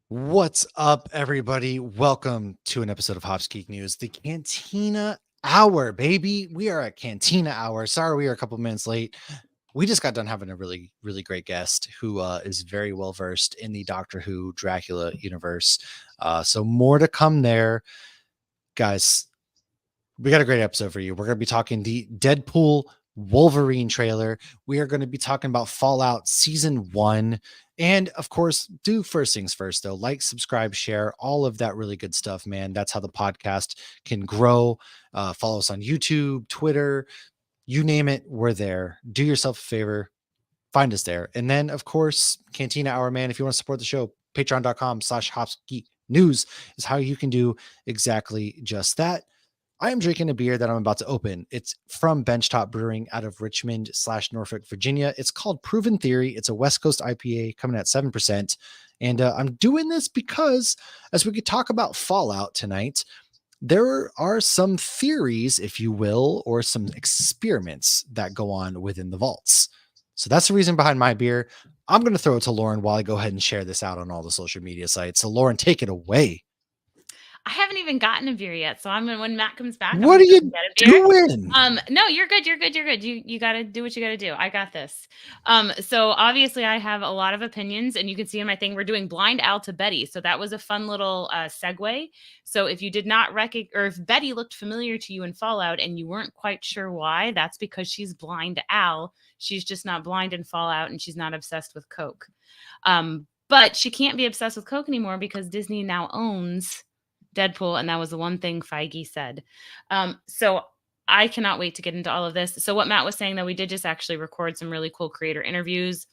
What's up, everybody? Welcome to an episode of Hops Geek News, the Cantina Hour, baby. We are at Cantina Hour. Sorry, we are a couple minutes late. We just got done having a really great guest who is very well versed in the Doctor Who Dracula universe. So more to come there, guys. We got a great episode for you. We're going to be talking the Deadpool Wolverine trailer. We are going to be talking about Fallout Season 1. And of course, do first things first, though. Like, subscribe, share, all of that really good stuff, man. That's how the podcast can grow. Follow us on YouTube, Twitter, you name it, we're there. Do yourself a favor, find us there. And then, of course, Cantina Hour, man, if you want to support the show, patreon.com/hopsgeeknews is how you can do exactly just that. I am drinking a beer that I'm about to open. It's from Benchtop Brewing out of Richmond/Norfolk, Virginia. It's called Proven Theory. It's a West Coast IPA coming at 7%. And I'm doing this because as we could talk about Fallout tonight, there are some theories, if you will, or some experiments that go on within the vaults. So that's the reason behind my beer. I'm going to throw it to Lauren while I go ahead and share this out on all the social media sites. So Lauren, take it away. I haven't even gotten a beer yet, so when Matt comes back, What are you get a beer. doing? No, you're good. You got to do what you got to do. I got this. So obviously I have a lot of opinions, and you can see in my thing we're doing Blind Al to Betty. So that was a fun little segue. So if you did not recognize, or if Betty looked familiar to you in Fallout and you weren't quite sure why, that's because she's blind Al. She's just not blind in Fallout, and she's not obsessed with Coke. But she can't be obsessed with Coke anymore because Disney now owns Deadpool, and that was the one thing Feige said. So I cannot wait to get into all of this. So what Matt was saying, though, we did just actually record some really cool creator interviews.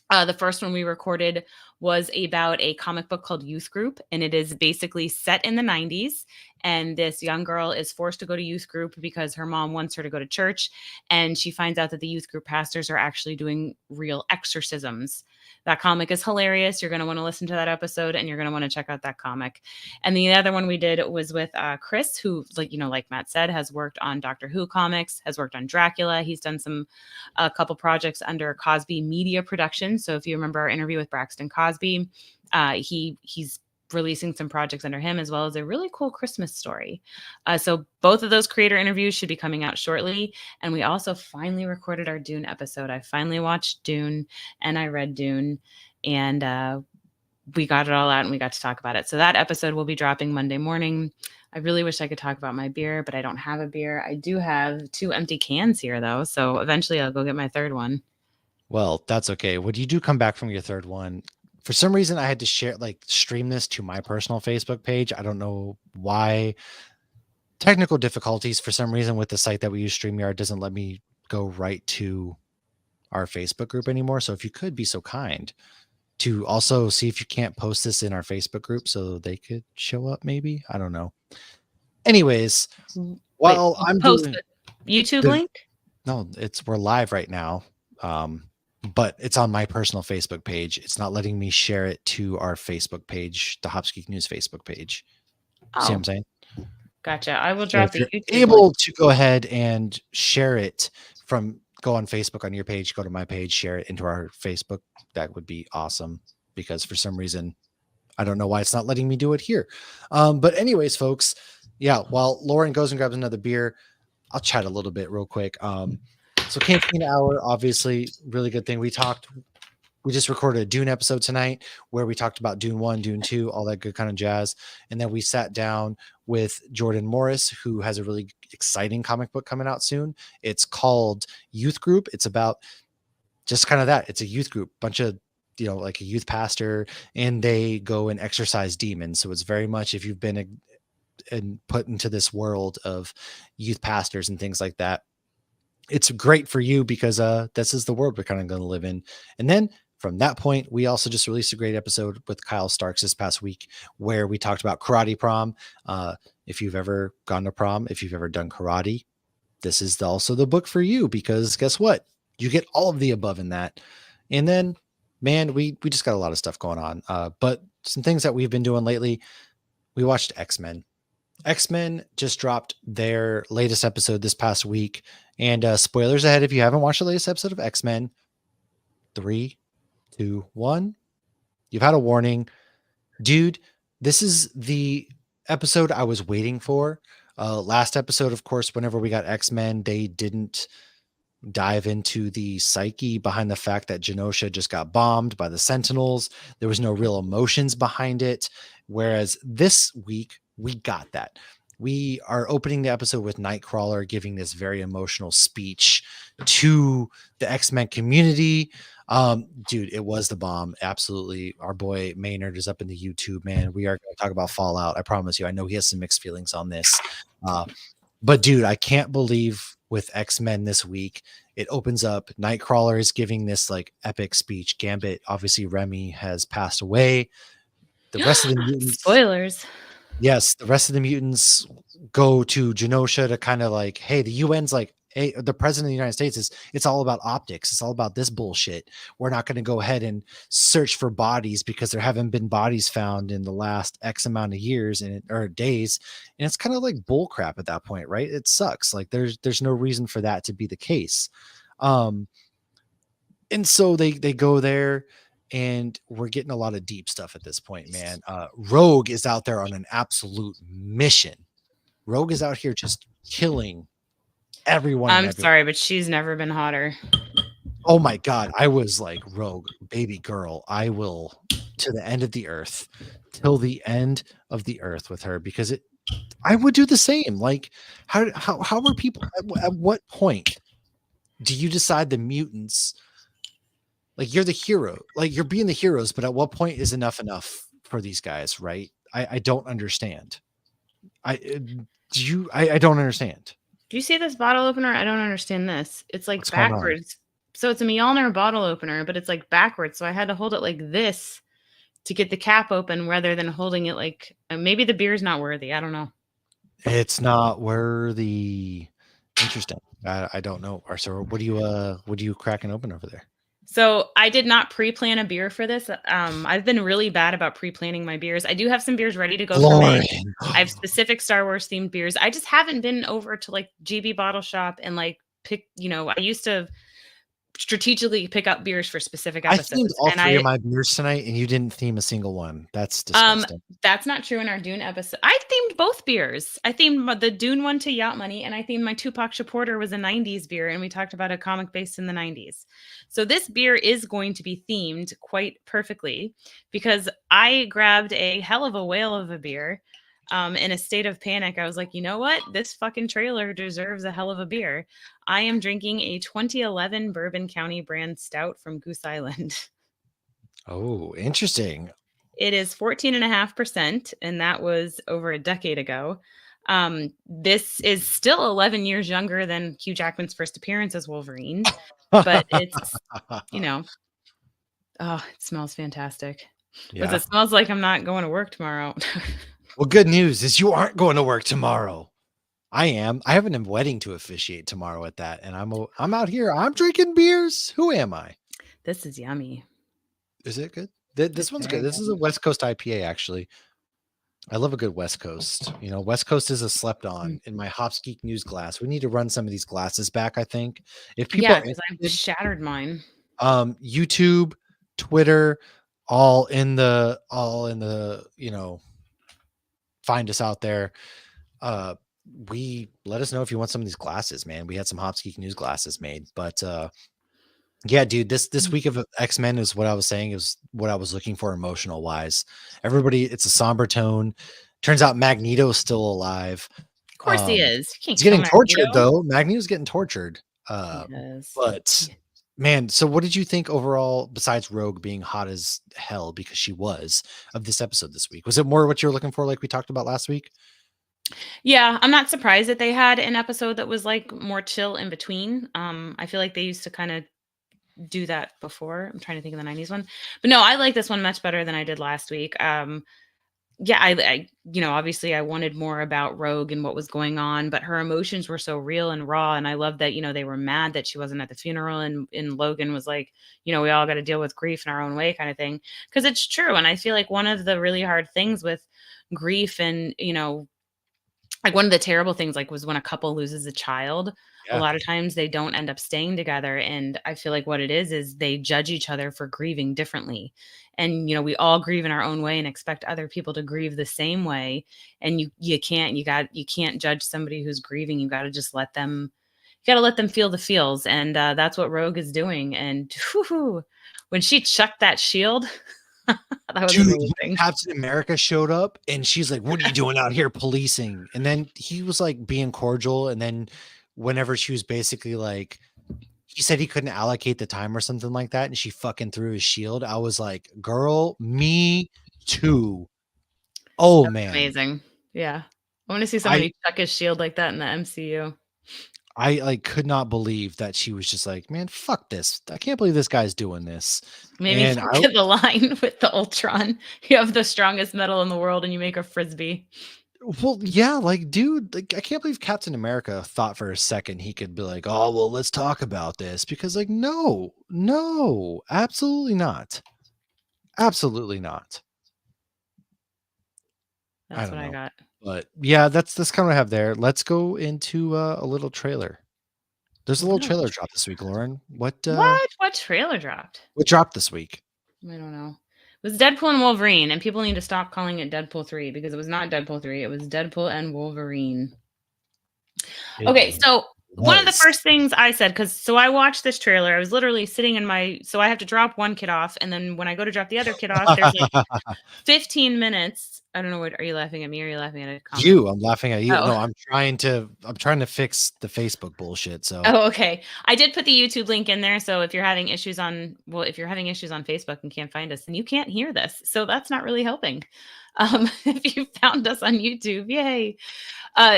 The first one we recorded was about a comic book called Youth Group, and it is basically set in the 90s. And this young girl is forced to go to youth group because her mom wants her to go to church. And she finds out that the youth group pastors are actually doing real exorcisms. That comic is hilarious. You're going to want to listen to that episode, and you're going to want to check out that comic. And the other one we did was with Chris, who, like Matt said, has worked on Doctor Who comics, has worked on Dracula. He's done a couple projects under Cosby Media Productions. So if you remember our interview with Braxton Cosby, he's releasing some projects under him, as well as a really cool Christmas story. So both of those creator interviews should be coming out shortly. And we also finally recorded our Dune episode. I finally watched Dune and I read Dune, and we got it all out and we got to talk about it. So that episode will be dropping Monday morning. I really wish I could talk about my beer, but I don't have a beer. I do have 2 empty cans here, though. So eventually I'll go get my third one. Well, that's okay. When you do come back from your third one, for some reason I had to stream this to my personal Facebook page. I don't know why. Technical difficulties for some reason with the site that we use, StreamYard, doesn't let me go right to our Facebook group anymore. So if you could be so kind to also see if you can't post this in our Facebook group so they could show up, maybe. I don't know. Anyways, while I'm doing the YouTube link. No, we're live right now. But it's on my personal Facebook page. It's not letting me share it to our Facebook page, the Hops Geek News Facebook page. Oh. See what I'm saying? Gotcha. I will drop the YouTube able link to go ahead and share it go on Facebook on your page, go to my page, share it into our Facebook. That would be awesome, because for some reason, I don't know why it's not letting me do it here. But anyways, folks, yeah, while Lauren goes and grabs another beer, I'll chat a little bit real quick. So Cantina Hour, obviously, really good thing. We just recorded a Dune episode tonight where we talked about Dune 1, Dune 2, all that good kind of jazz. And then we sat down with Jordan Morris, who has a really exciting comic book coming out soon. It's called Youth Group. It's about just kind of that. It's a youth group, bunch of, like a youth pastor, and they go and exorcise demons. So it's very much, if you've been put into this world of youth pastors and things like that, it's great for you, because this is the world we're kind of going to live in. And then from that point, we also just released a great episode with Kyle Starks this past week where we talked about karate prom. If you've ever gone to prom, if you've ever done karate, this is also the book for you, because guess what? You get all of the above in that. And then, man, we just got a lot of stuff going on. But some things that we've been doing lately, we watched X-Men. X-Men just dropped their latest episode this past week. And spoilers ahead, if you haven't watched the latest episode of X-Men, 3, 2, 1, you've had a warning. Dude, this is the episode I was waiting for. Last episode, of course, whenever we got X-Men, they didn't dive into the psyche behind the fact that Genosha just got bombed by the Sentinels. There was no real emotions behind it. Whereas this week, we got that. We are opening the episode with Nightcrawler giving this very emotional speech to the X-Men community. Dude, it was the bomb. Absolutely. Our boy Maynard is up in the YouTube, man. We are going to talk about Fallout. I promise you. I know he has some mixed feelings on this. But dude, I can't believe with X-Men this week, it opens up. Nightcrawler is giving this like epic speech. Gambit, obviously, Remy has passed away. The rest of the mutants, Spoilers. yes, the rest of the mutants go to Genosha to kind of like, hey, the UN's like, hey, the president of the United States is, it's all about optics. It's all about this bullshit. We're not going to go ahead and search for bodies because there haven't been bodies found in the last X amount of years or days. And it's kind of like bull crap at that point, right? It sucks. Like there's no reason for that to be the case. And so they go there and we're getting a lot of deep stuff at this point, man. Rogue is out there on an absolute mission. Rogue is out here just killing everyone. I'm sorry, but she's never been hotter. Oh my God. I was like, Rogue, baby girl, I will to the end of the earth, till the end of the earth with her, because I would do the same. Like, how are people at what point do you decide the mutants, like you're the hero, like you're being the heroes, but at what point is enough for these guys, right? I don't understand. I don't understand. Do you see this bottle opener? I don't understand this. It's like What's going on? backwards. So it's a Mjolnir bottle opener, but it's like backwards. So I had to hold it like this to get the cap open rather than holding it like maybe the beer's not worthy. I don't know. It's not worthy. Interesting. I don't know. So what are you cracking open over there? So I did not pre-plan a beer for this. I've been really bad about pre-planning my beers. I do have some beers ready to go for May. I have specific Star Wars themed beers. I just haven't been over to like GB Bottle Shop and like pick, I used to strategically pick up beers for specific episodes. I themed all three of my beers tonight, and you didn't theme a single one. That's disgusting. That's not true in our Dune episode. I themed both beers. I themed the Dune one to Yacht Money, and I themed my Tupac Shaporter was a 90s beer, and we talked about a comic based in the 90s. So this beer is going to be themed quite perfectly because I grabbed a hell of a whale of a beer. In a state of panic, I was like, you know what? This fucking trailer deserves a hell of a beer. I am drinking a 2011 Bourbon County brand stout from Goose Island. Oh, interesting. It is 14.5%, and that was over a decade ago. This is still 11 years younger than Hugh Jackman's first appearance as Wolverine, but it's, oh, it smells fantastic. Yeah. It smells like I'm not going to work tomorrow. Well, good news is you aren't going to work tomorrow. I am. I have a wedding to officiate tomorrow at that, and I'm out here. I'm drinking beers. Who am I? This is yummy. Is it good? This one's good. This is a West Coast IPA, actually. I love a good West Coast. West Coast is a slept on in my Hops Geek News glass. We need to run some of these glasses back, I think. If people because I've shattered mine. YouTube, Twitter, all in the find us out there. We let us know if you want some of these glasses, man. We had some Hops Geek News glasses made, but yeah, dude, this week of X-Men is what I was saying is what I was looking for emotional wise. Everybody, it's a somber tone. Turns out Magneto's still alive. Of course he is. He's getting tortured though. Magneto's getting tortured. But man, so what did you think overall, besides Rogue being hot as hell because she was, of this episode this week? Was it more what you were looking for, like we talked about last week? Yeah, I'm not surprised that they had an episode that was like more chill in between. I feel like they used to kind of do that before. I'm trying to think of the 90s one, but no, I like this one much better than I did last week. Yeah, I obviously I wanted more about Rogue and what was going on, but her emotions were so real and raw. And I love that, they were mad that she wasn't at the funeral, and Logan was like, we all got to deal with grief in our own way kind of thing. Cause it's true. And I feel like one of the really hard things with grief and, like one of the terrible things like was when a couple loses a child, a Yeah. lot of times they don't end up staying together, and I feel like what it is they judge each other for grieving differently. And we all grieve in our own way and expect other people to grieve the same way, and you can't judge somebody who's grieving. You got to let them feel the feels, and that's what Rogue is doing. And whew, when she chucked that shield, that was Dude, amazing. Captain America showed up and she's like, "What are you doing out here policing?" And then he was like being cordial. And then whenever she was basically like, he said he couldn't allocate the time or something like that, and she fucking threw his shield. I was like, "Girl, me too." Oh That's man. amazing. Yeah. I wanna see I somebody chuck his shield like that in the MCU. I like could not believe that she was just like, "Man, fuck this. I can't believe this guy's doing this." Maybe And think of the line with the Ultron. You have the strongest metal in the world and you make a frisbee. well, yeah, like, dude, like, I can't believe Captain America thought for a second he could be like, "Oh, well, let's talk about this," because, like, no, no, absolutely not, absolutely not. I That's don't what I know, got. but yeah, that's kind of what I have there. Let's go into a little trailer. There's a little Little trailer drop tree. this week, Lauren. What? What trailer dropped? What dropped this week? I don't know. It was Deadpool and Wolverine, and people need to stop calling it Deadpool 3 because it was not Deadpool 3, it was Deadpool and Wolverine. It Okay, so one of the was. first things I said, I watched this trailer. I was literally sitting in my so I have to drop one kid off, and then when I go to drop the other kid off, there's like 15 minutes. I don't know what are you laughing at me? Or are you laughing at a comment? I'm laughing at you. Oh. No, I'm trying to fix the Facebook bullshit, so Oh, okay. I did put the YouTube link in there, so if you're having issues on Facebook and can't find us, then you can't hear this. So that's not really helping. If you found us on YouTube, yay.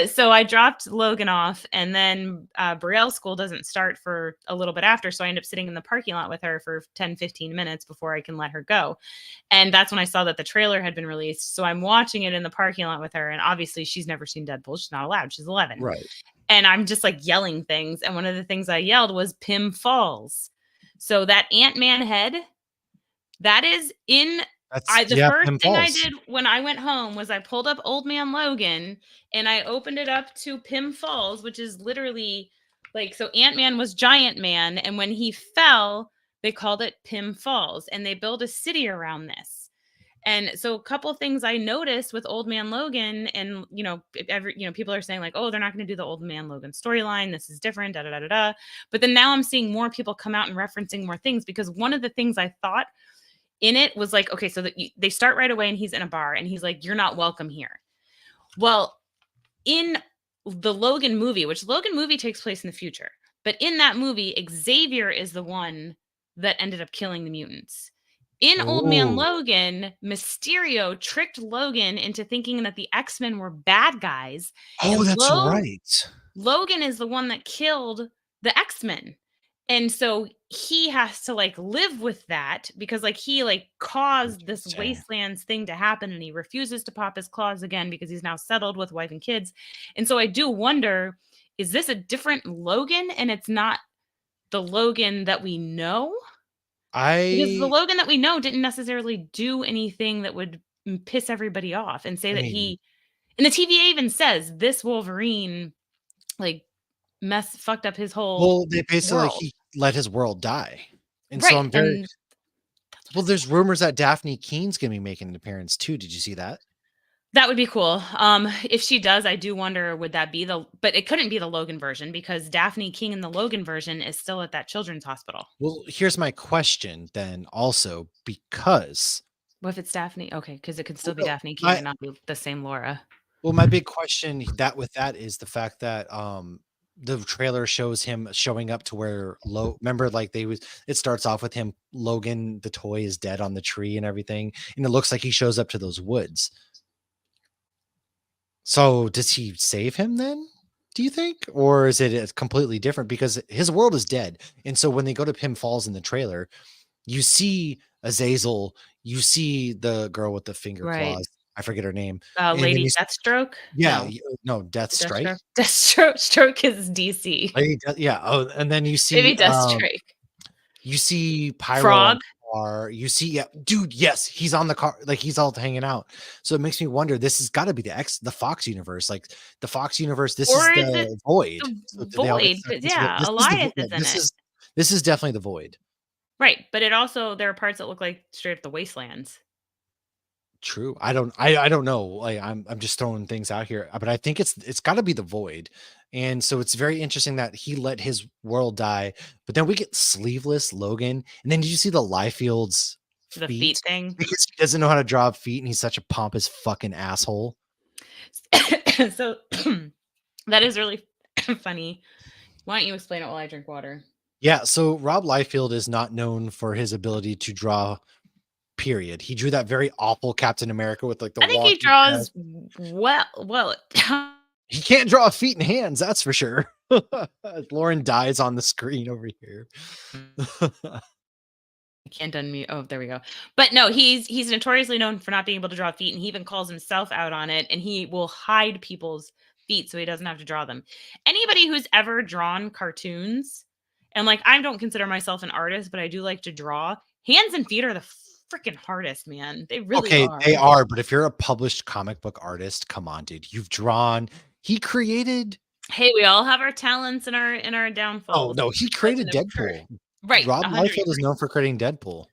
So I dropped Logan off, and then Brielle's school doesn't start for a little bit after. So I end up sitting in the parking lot with her for 10, 15 minutes before I can let her go. And that's when I saw that the trailer had been released. So I'm watching it in the parking lot with her. And obviously, she's never seen Deadpool. She's not allowed. She's 11. right. And I'm just like yelling things. And one of the things I yelled was Pym Falls. So that Ant-Man head, that is in That's the yeah, first Pim thing I Falls. did when I went home was I pulled up Old Man Logan and I opened it up to Pym Falls, which is literally like so Ant-Man was Giant Man, and when he fell, they called it Pym Falls, and they built a city around this. And so a couple things I noticed with Old Man Logan, and people are saying like, oh, they're not going to do the Old Man Logan storyline. This is different, da da da da da. But then now I'm seeing more people come out and referencing more things, because one of the things I thought in it was like, okay, so that they start right away and he's in a bar and he's like, you're not welcome here. Well, in the Logan movie, which Logan movie takes place in the future, but in that movie, Xavier is the one that ended up killing the mutants. In Old Man Ooh. Logan, Mysterio tricked Logan into thinking that the X-Men were bad guys, Oh, and that's right. Logan is the one that killed the X-Men. And so he has to like live with that because like he like caused this Interesting. wastelands thing to happen, and he refuses to pop his claws again because he's now settled with wife and kids. And so I do wonder, is this a different Logan and it's not the Logan that we know? Because the I Logan that we know didn't necessarily do anything that would piss everybody off and say I that mean, he, and the TVA even says this Wolverine like fucked up his whole well, they basically like, world. he let his world die. And so Right. I'm very And that's what well, I there's said. rumors that Daphne Keene's gonna be making an appearance too. Did you see that? That would be cool. If she does, I do wonder, would that be but it couldn't be the Logan version because Daphne King in the Logan version is still at that children's hospital. Well, here's my question then also because What if it's Daphne? Okay, because it could well, still be no, Daphne King my and not be the same Laura. my big question that with that is the fact that the trailer shows him showing up to where remember like it starts off with him Logan the toy is dead on the tree and everything, and it looks like he shows up to those woods. So does he save him then? Do you think? Or is it completely different because his world is dead? And so when they go to Pim Falls in the trailer, you see Azazel, you see the girl with the finger Right. claws. I forget her name. And then Lady Deathstroke? yeah, No. no, Death Strike. Deathstroke? Deathstroke is DC. Yeah. Oh, and then Maybe Deathstrike. you see Pyro and Frog? car. You see, yeah, dude, yes, he's on the car, like he's all hanging out. So it makes me wonder. This has got to be the Fox universe, like the Fox universe. This Or is is it the Void. the So did they all get Void? sucked 'Cause, into the? yeah, Elias is in it. This is definitely the Void. Right, but it also there are parts that look like straight up the wastelands. True. I don't know. Like I'm just throwing things out here, but I think it's got to be the Void. And so it's very interesting that he let his world die, but then we get sleeveless Logan. And then did you see the Liefield's The feet feet? thing. Because he doesn't know how to draw feet and he's such a pompous fucking asshole. So that is really funny. Why don't you explain it while I drink water? Yeah, so Rob Liefeld is not known for his ability to draw, period. He drew that very awful Captain America with like the I think he walking draws chest. well. He can't draw feet and hands, that's for sure. Lauren dies on the screen over here. I can't unmute. Oh, there we go. But no, he's notoriously known for not being able to draw feet, and he even calls himself out on it. And he will hide people's feet so he doesn't have to draw them. Anybody who's ever drawn cartoons, and like I don't consider myself an artist, but I do like to draw. Hands and feet are the freaking hardest, man. They really Okay, are. they are, but if you're a published comic book artist, come on, dude. You've drawn, he created Hey, we all have our talents and our oh downfalls. no, he That's created an Deadpool. right, Rob 100. Liefeld is known for creating Deadpool.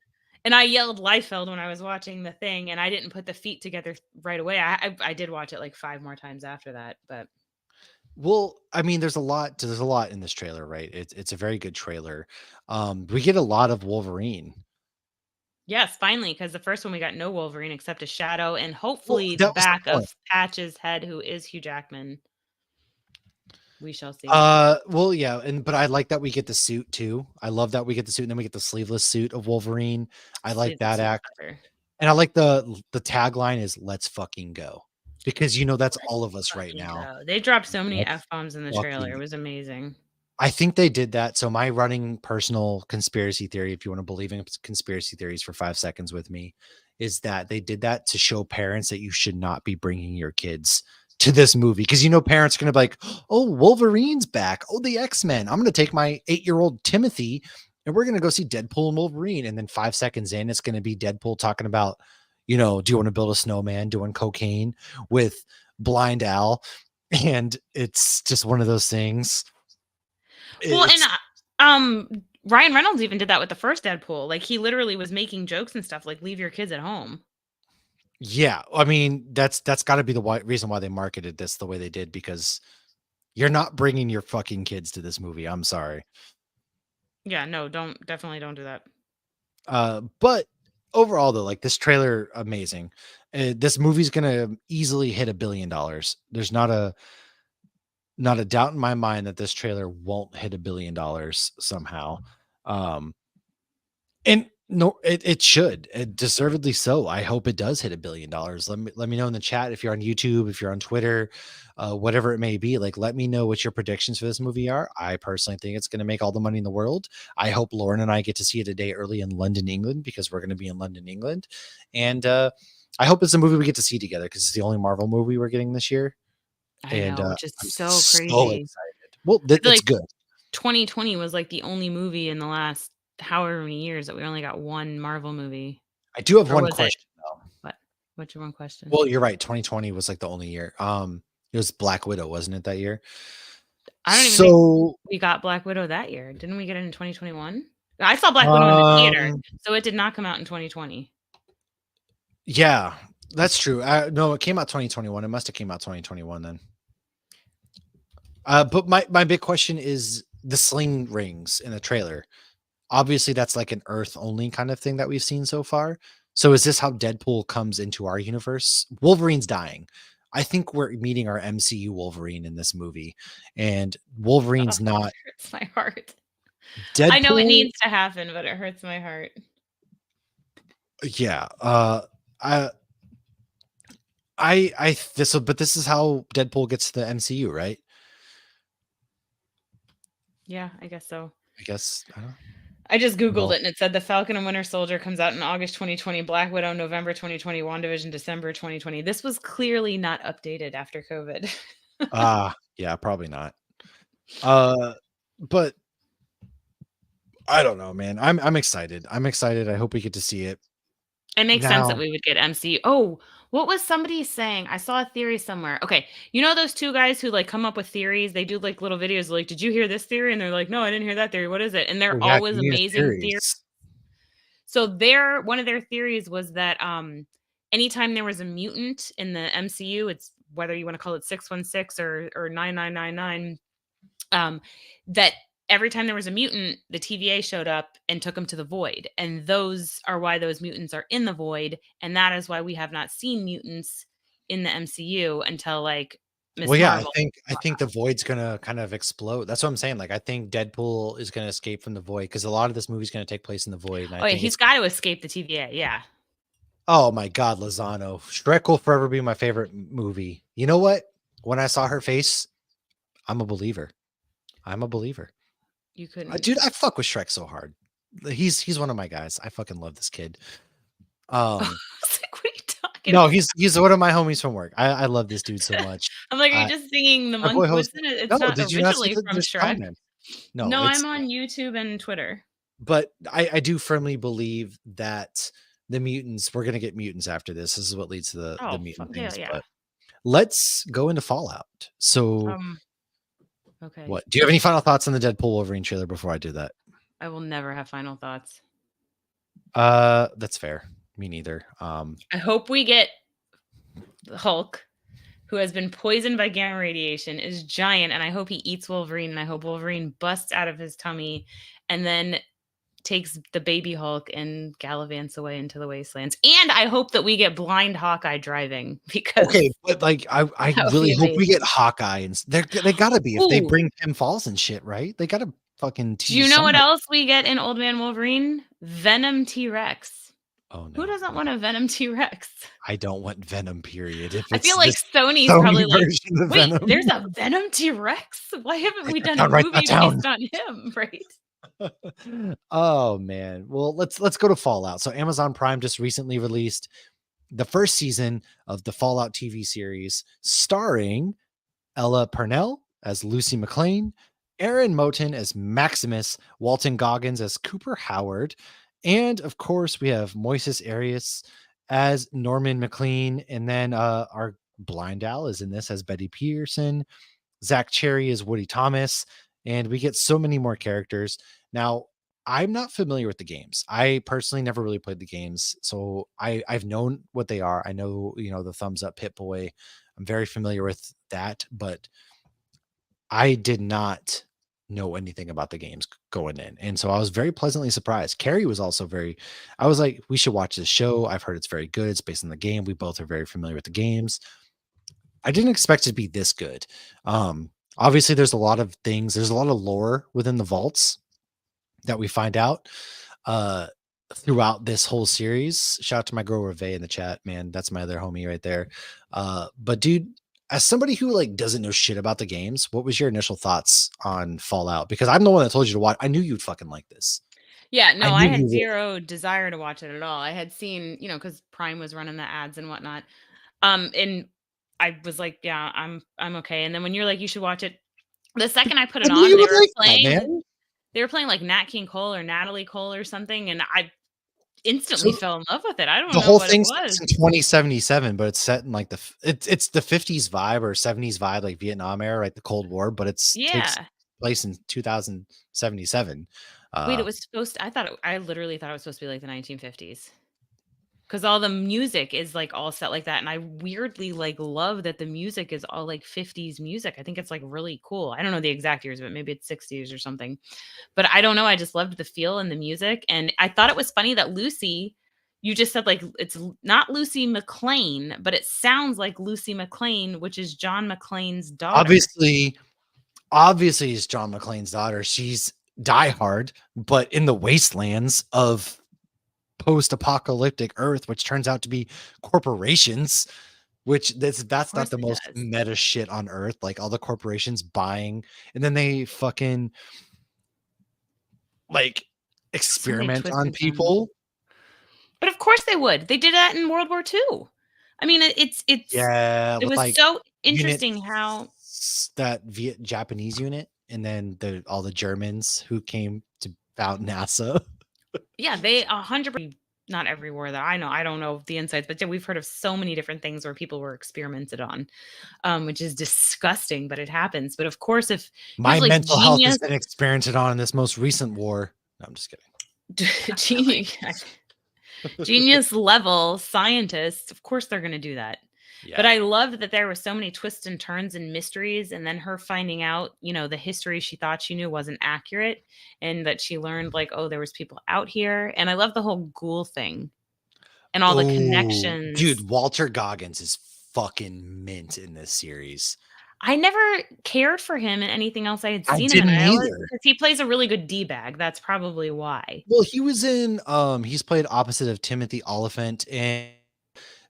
And I yelled Liefeld when I was watching the thing, and I didn't put the feet together right away. I did watch it like 5 more times after that, but Well, I mean, there's a lot in this trailer, right? It's a very good trailer. We get a lot of Wolverine. yes, finally, because the first one we got no Wolverine except a shadow and Well, hopefully the that was the back point. of Patch's head, who is Hugh Jackman. We shall see. Well, yeah, and but I like that we get the suit too. I love that we get the suit, and then we get the sleeveless suit of Wolverine. I like Sleeveless that suit's act, better. and I like the tagline is "Let's fucking go," because that's Let's all of us right fucking now. go. They dropped so many Let's F-bombs in the trailer. It fucking was amazing. I think they did that. So my running personal conspiracy theory, if you want to believe in conspiracy theories for 5 seconds with me, is that they did that to show parents that you should not be bringing your kids to this movie because parents are going to be like, "Oh, Wolverine's back. Oh, the X-Men. I'm going to take my 8-year-old Timothy and we're going to go see Deadpool and Wolverine." And then 5 seconds in, it's going to be Deadpool talking about, do you want to build a snowman doing cocaine with Blind Al? And it's just one of those things. Well, and It's um Ryan Reynolds even did that with the first Deadpool. Like he literally was making jokes and stuff like leave your kids at home. Yeah, I mean, that's gotta be the reason why they marketed this the way they did, because you're not bringing your fucking kids to this movie, I'm sorry. Yeah, no, definitely don't do that. But overall though, like this trailer, amazing. This movie's gonna easily hit $1 billion. There's not a doubt in my mind that this trailer won't hit $1 billion somehow. Um, And no, it should. Deservedly so. I hope it does hit $1 billion. Let me know in the chat if you're on YouTube, if you're on Twitter, whatever it may be. Like, let me know what your predictions for this movie are. I personally think it's going to make all the money in the world. I hope Lauren and I get to see it a day early in London, England, because we're going to be in London, England. And I hope it's a movie we get to see together because it's the only Marvel movie we're getting this year. I And know, which is I'm so so crazy. excited. Well, I feel it's like good. 2020 was like the only movie in the last however many years that we only got one Marvel movie. I do have Or one was it question though. what? What's your one question? Well, you're right. 2020 was like the only year. It was Black Widow, wasn't it, that year? I don't even think So, we got Black Widow that year. Didn't we get it in 2021? I saw Black Widow in the theater, um, so it did not come out in 2020. yeah, that's true. No, it came out 2021. It must have came out 2021 then. But my big question is the sling rings in the trailer. Obviously, that's like an Earth only kind of thing that we've seen so far. So is this how Deadpool comes into our universe? Wolverine's dying. I think we're meeting our MCU Wolverine in this movie, and Oh, Wolverine's it not hurts my heart. I know it Deadpool. needs to happen, but it hurts my heart. Yeah. I this is how Deadpool gets to the MCU, right? Yeah, I guess so. I guess. I don't I just Googled know. it and it said The Falcon and Winter Soldier comes out in August 2020, Black Widow November 2020, WandaVision December 2020. This was clearly not updated after COVID. Yeah, probably not. Uh, but I don't know, man. I'm excited. I'm excited. I hope we get to see it. It makes sense that Now, we would get MCU. Oh, what was somebody saying? I saw a theory somewhere. Okay, you know those 2 guys who, like, come up with theories? They do, like, little videos like, "Did you hear this theory?" And they're like, "No, I didn't hear that theory. What is it?" And oh they're yeah, always Cantina amazing theories. series. So their one of their theories was that, anytime there was a mutant in the MCU, it's whether you wanna call it 616 or 9999, um, that every time there was a mutant, the TVA showed up and took him to the void, and those are why those mutants are in the void, and that is why we have not seen mutants in the MCU until, like, Well, Miss yeah, I Marvel. think I think the void's gonna kind of explode. That's what I'm saying. Like, I think Deadpool is gonna escape from the void because a lot of this movie's gonna take place in the void, and I Oh, yeah, think he's it's. got to escape the TVA, yeah. Oh my God, Lozano. Shrek will forever be my favorite movie. You know what? When I saw her face, I'm a believer. I'm a believer. You couldn't Dude, I fuck with Shrek so hard. He's one of my guys. I fucking love this kid. I Um, was like, "What are you talking no, about?" he's one of my homies from work. I love this dude so much. I'm like, "Are you Uh, just singing the my boy monk?" Jose. Wasn't it? It's No, not did you not see originally the from there's Shrek. comment? No, No, it's I'm on YouTube and Twitter. but I do firmly believe that the mutants we're gonna get mutants after this. This is what leads to the Oh, fuck mutant yeah, things. yeah. But let's go into Fallout. So, Um, okay. what do you have any final thoughts on the Deadpool Wolverine trailer before I do that? I will never have final thoughts. That's fair. Me neither. I hope we get the Hulk, who has been poisoned by gamma radiation, is giant, and I hope he eats Wolverine, and I hope Wolverine busts out of his tummy and then takes the baby Hulk and gallivants away into the wastelands. And I hope that we get blind Hawkeye driving because Okay, but like I that would really be hope we amazing. get Hawkeye and they gotta be if they Ooh, bring Tim Falls and shit, right? They gotta fucking do you tease know what somebody. else we get in Old Man Wolverine? Venom T-Rex. Oh Who no, doesn't no. want a Venom T-Rex? I don't want Venom, period. If I it's feel like this Sony's Sony probably like, version of "Wait, Venom, there's a Venom T-Rex? Why haven't write we that done a down, write that movie down. based on him?" Right? Oh man. Well, let's go to Fallout. So Amazon Prime just recently released the first season of the Fallout TV series starring Ella Purnell as Lucy McLean, Aaron Moten as Maximus, Walton Goggins as Cooper Howard, and of course we have Moises Arias as Norman McLean, and then our blind Al is in this as Betty Pearson, Zach Cherry is Woody Thomas, and we get so many more characters. Now, I'm not familiar with the games. I personally never really played the games, so I've known what they are. I know, the thumbs up Pit Boy. I'm very familiar with that, but I did not know anything about the games going in. And so I was very pleasantly surprised. Carrie was also I was like, we should watch this show. I've heard it's very good. It's based on the game. We both are very familiar with the games. I didn't expect it to be this good. Obviously, there's a lot of things. There's a lot of lore within the vaults that we find out uh, throughout this whole series. Shout out to my girl Reve in the chat, man. That's my other homie right there. But dude, as somebody who like doesn't know shit about the games, what was your initial thoughts on Fallout? Because I'm the one that told you to watch. I knew you'd fucking like this. Yeah, I no, I knew you had would. 0 desire to watch it at all. I had seen, because Prime was running the ads and whatnot. And I was like, "Yeah, I'm okay." And then when you're like, "You should watch it," the second I put I it knew on, you would like that, man. they were playing like Nat King Cole or Natalie Cole or something, and I instantly So fell in love with it. I don't the know whole what it thing was. starts in 2077, but it's set in like it's the 50s vibe or 70s vibe, like Vietnam era, like the Cold War, but it's takes Yeah. place in 2077. Wait, it Uh, was I literally thought it was supposed to be like the 1950s. 'Cause all the music is, like, all set like that, and I weirdly, like, love that the music is all, like, 50s music. I think it's, like, really cool. I don't know the exact years, but maybe it's 60s or something. But I don't know, I just loved the feel and the music, and I thought it was funny that Lucy you just said, like, it's l not Lucy McLean, but it sounds like Lucy McLean, which is John McClane's daughter. obviously, obviously, it's John McClane's daughter. She's diehard, but in the wastelands of post-apocalyptic Earth, which turns out to be corporations, which Of that's not course the it most does. meta shit on Earth. Like all the corporations buying, and then they fucking like So many experiment twists on and turns. people. But of course they would. They did that in World War II. I mean, Yeah, it with was like so interesting how units that Japanese unit, and then all the Germans who came to about NASA. Yeah, they 100%, not every war that I know. I don't know the insights, but yeah, we've heard of so many different things where people were experimented on, which is disgusting, but it happens. But of course, if you My have like mental health has genius, been experimented on in this most recent war. No, I'm just kidding. genius, genius level scientists, of course they're going to do that. But Yeah. I love that there were so many twists and turns and mysteries, and then her finding out, the history she thought she knew wasn't accurate, and that she learned like, oh, there was people out here. And I love the whole ghoul thing and all the Oh, connections. dude, Walter Goggins is fucking mint in this series. I never cared for him in anything else I had I seen him in. didn't I always either. because he plays a really good D-bag. That's probably why. Well, he was in he's played opposite of Timothy Oliphant in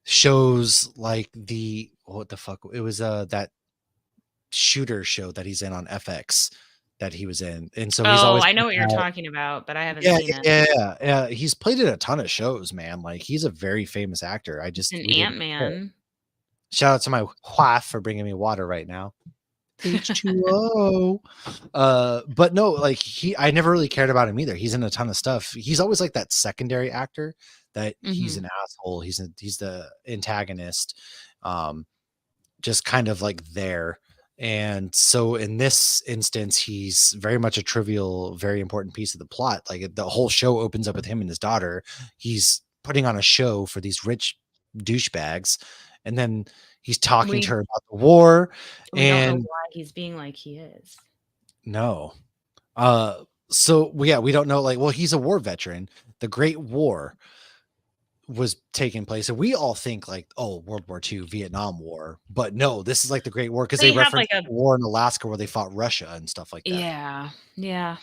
shows like what the fuck? It was that shooter show that he's in on FX that he was in. And so he's Oh, always I know like what you're that. talking about, but I haven't Yeah, seen it. yeah, yeah, yeah. He's played in a ton of shows, man. Like he's a very famous actor. He's in We didn't care. Ant-Man. Shout out to my wife for bringing me water right now. H2O. But no, like I never really cared about him either. He's in a ton of stuff. He's always like that secondary actor that he's Mhm. an asshole. He's the antagonist. Just kind of like there. And so in this instance, he's very much a trivial, very important piece of the plot. Like the whole show opens up with him and his daughter. He's putting on a show for these rich douchebags. And then he's talking to We her about the war. we don't know And why he's being like he is. no. So yeah, we don't know. Like, well, he's a war veteran. The Great War was taking place, and we all think like, oh, World War II, Vietnam War, but no, this is like the Great War because they They had reference like a the war in Alaska where they fought Russia and stuff like that. yeah, yeah,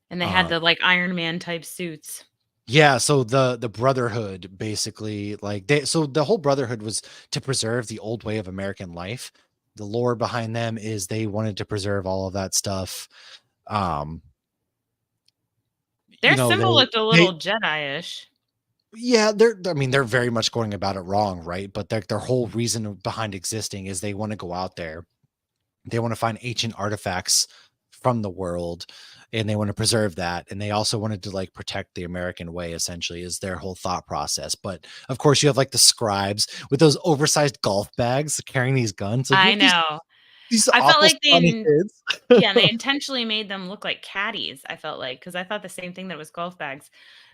and they had Uh, the, like, Iron Man type suits. yeah, so the Brotherhood basically so the whole Brotherhood was to preserve the old way of American life. The lore behind them is they wanted to preserve all of that stuff. Um, Their they symbol looked a they little Jedi-ish. Yeah, I mean, they're very much going about it wrong, right? But their whole reason behind existing is they want to go out there. They want to find ancient artifacts from the world and they want to preserve that. And they also wanted to like protect the American way, essentially, is their whole thought process. But of course, you have like the scribes with those oversized golf bags carrying these guns. Like you I have know. these I felt awful like scrawny kids. yeah, and they intentionally made them look like caddies, I felt like, because I thought the same thing that it was golf bags.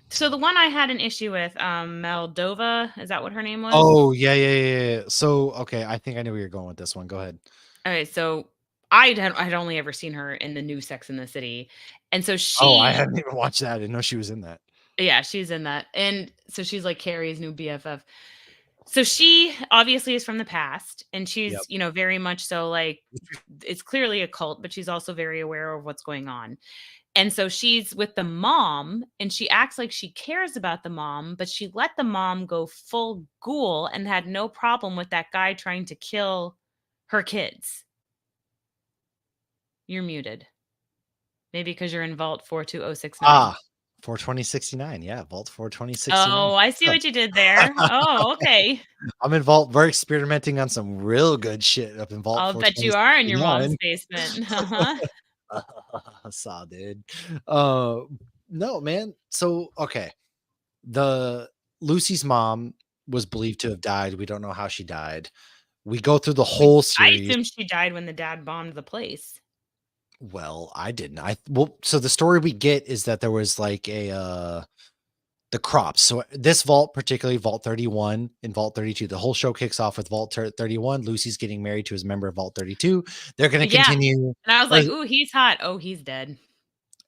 So the one I had an issue with, Moldova, is that what her name was? Oh, yeah, yeah, yeah, yeah. So, okay, I think I know where you're going with this one. Go ahead. Okay, so I'd only ever seen her in the new Sex and the City, and so Oh, I she hadn't even watched that. I didn't know she was in that. yeah, she's in that, and so she's, like, Carrie's new BFF. So she obviously is from the past, and Yep. she's, very much so, like, it's clearly a cult, but she's also very aware of what's going on. And so she's with the mom, and she acts like she cares about the mom, but she let the mom go full ghoul and had no problem with that guy trying to kill her kids. You're muted. Maybe because 'cause you're in Vault 42069. Ah, 42069. Yeah, Vault 42069. Oh, I see what you did there. Oh, okay. I'm in Vault. We're experimenting on some real good shit up in Vault I'll bet you are in your mom's 42069. basement. Uh-huh. Saw, dude. Uh, no, man. So, okay. The Lucy's mom was believed to have died. We don't know how she died. We go through the whole I series. assume she died when the dad bombed the place. Well, I didn't. So the story we get is that there was like the crops. So this vault, particularly Vault 31 and Vault 32, the whole show kicks off with Vault 31. Lucy's getting married to his member of Vault 32. They're going to Yeah, continue. and I was Or like, "Ooh, he's hot. Oh, he's dead."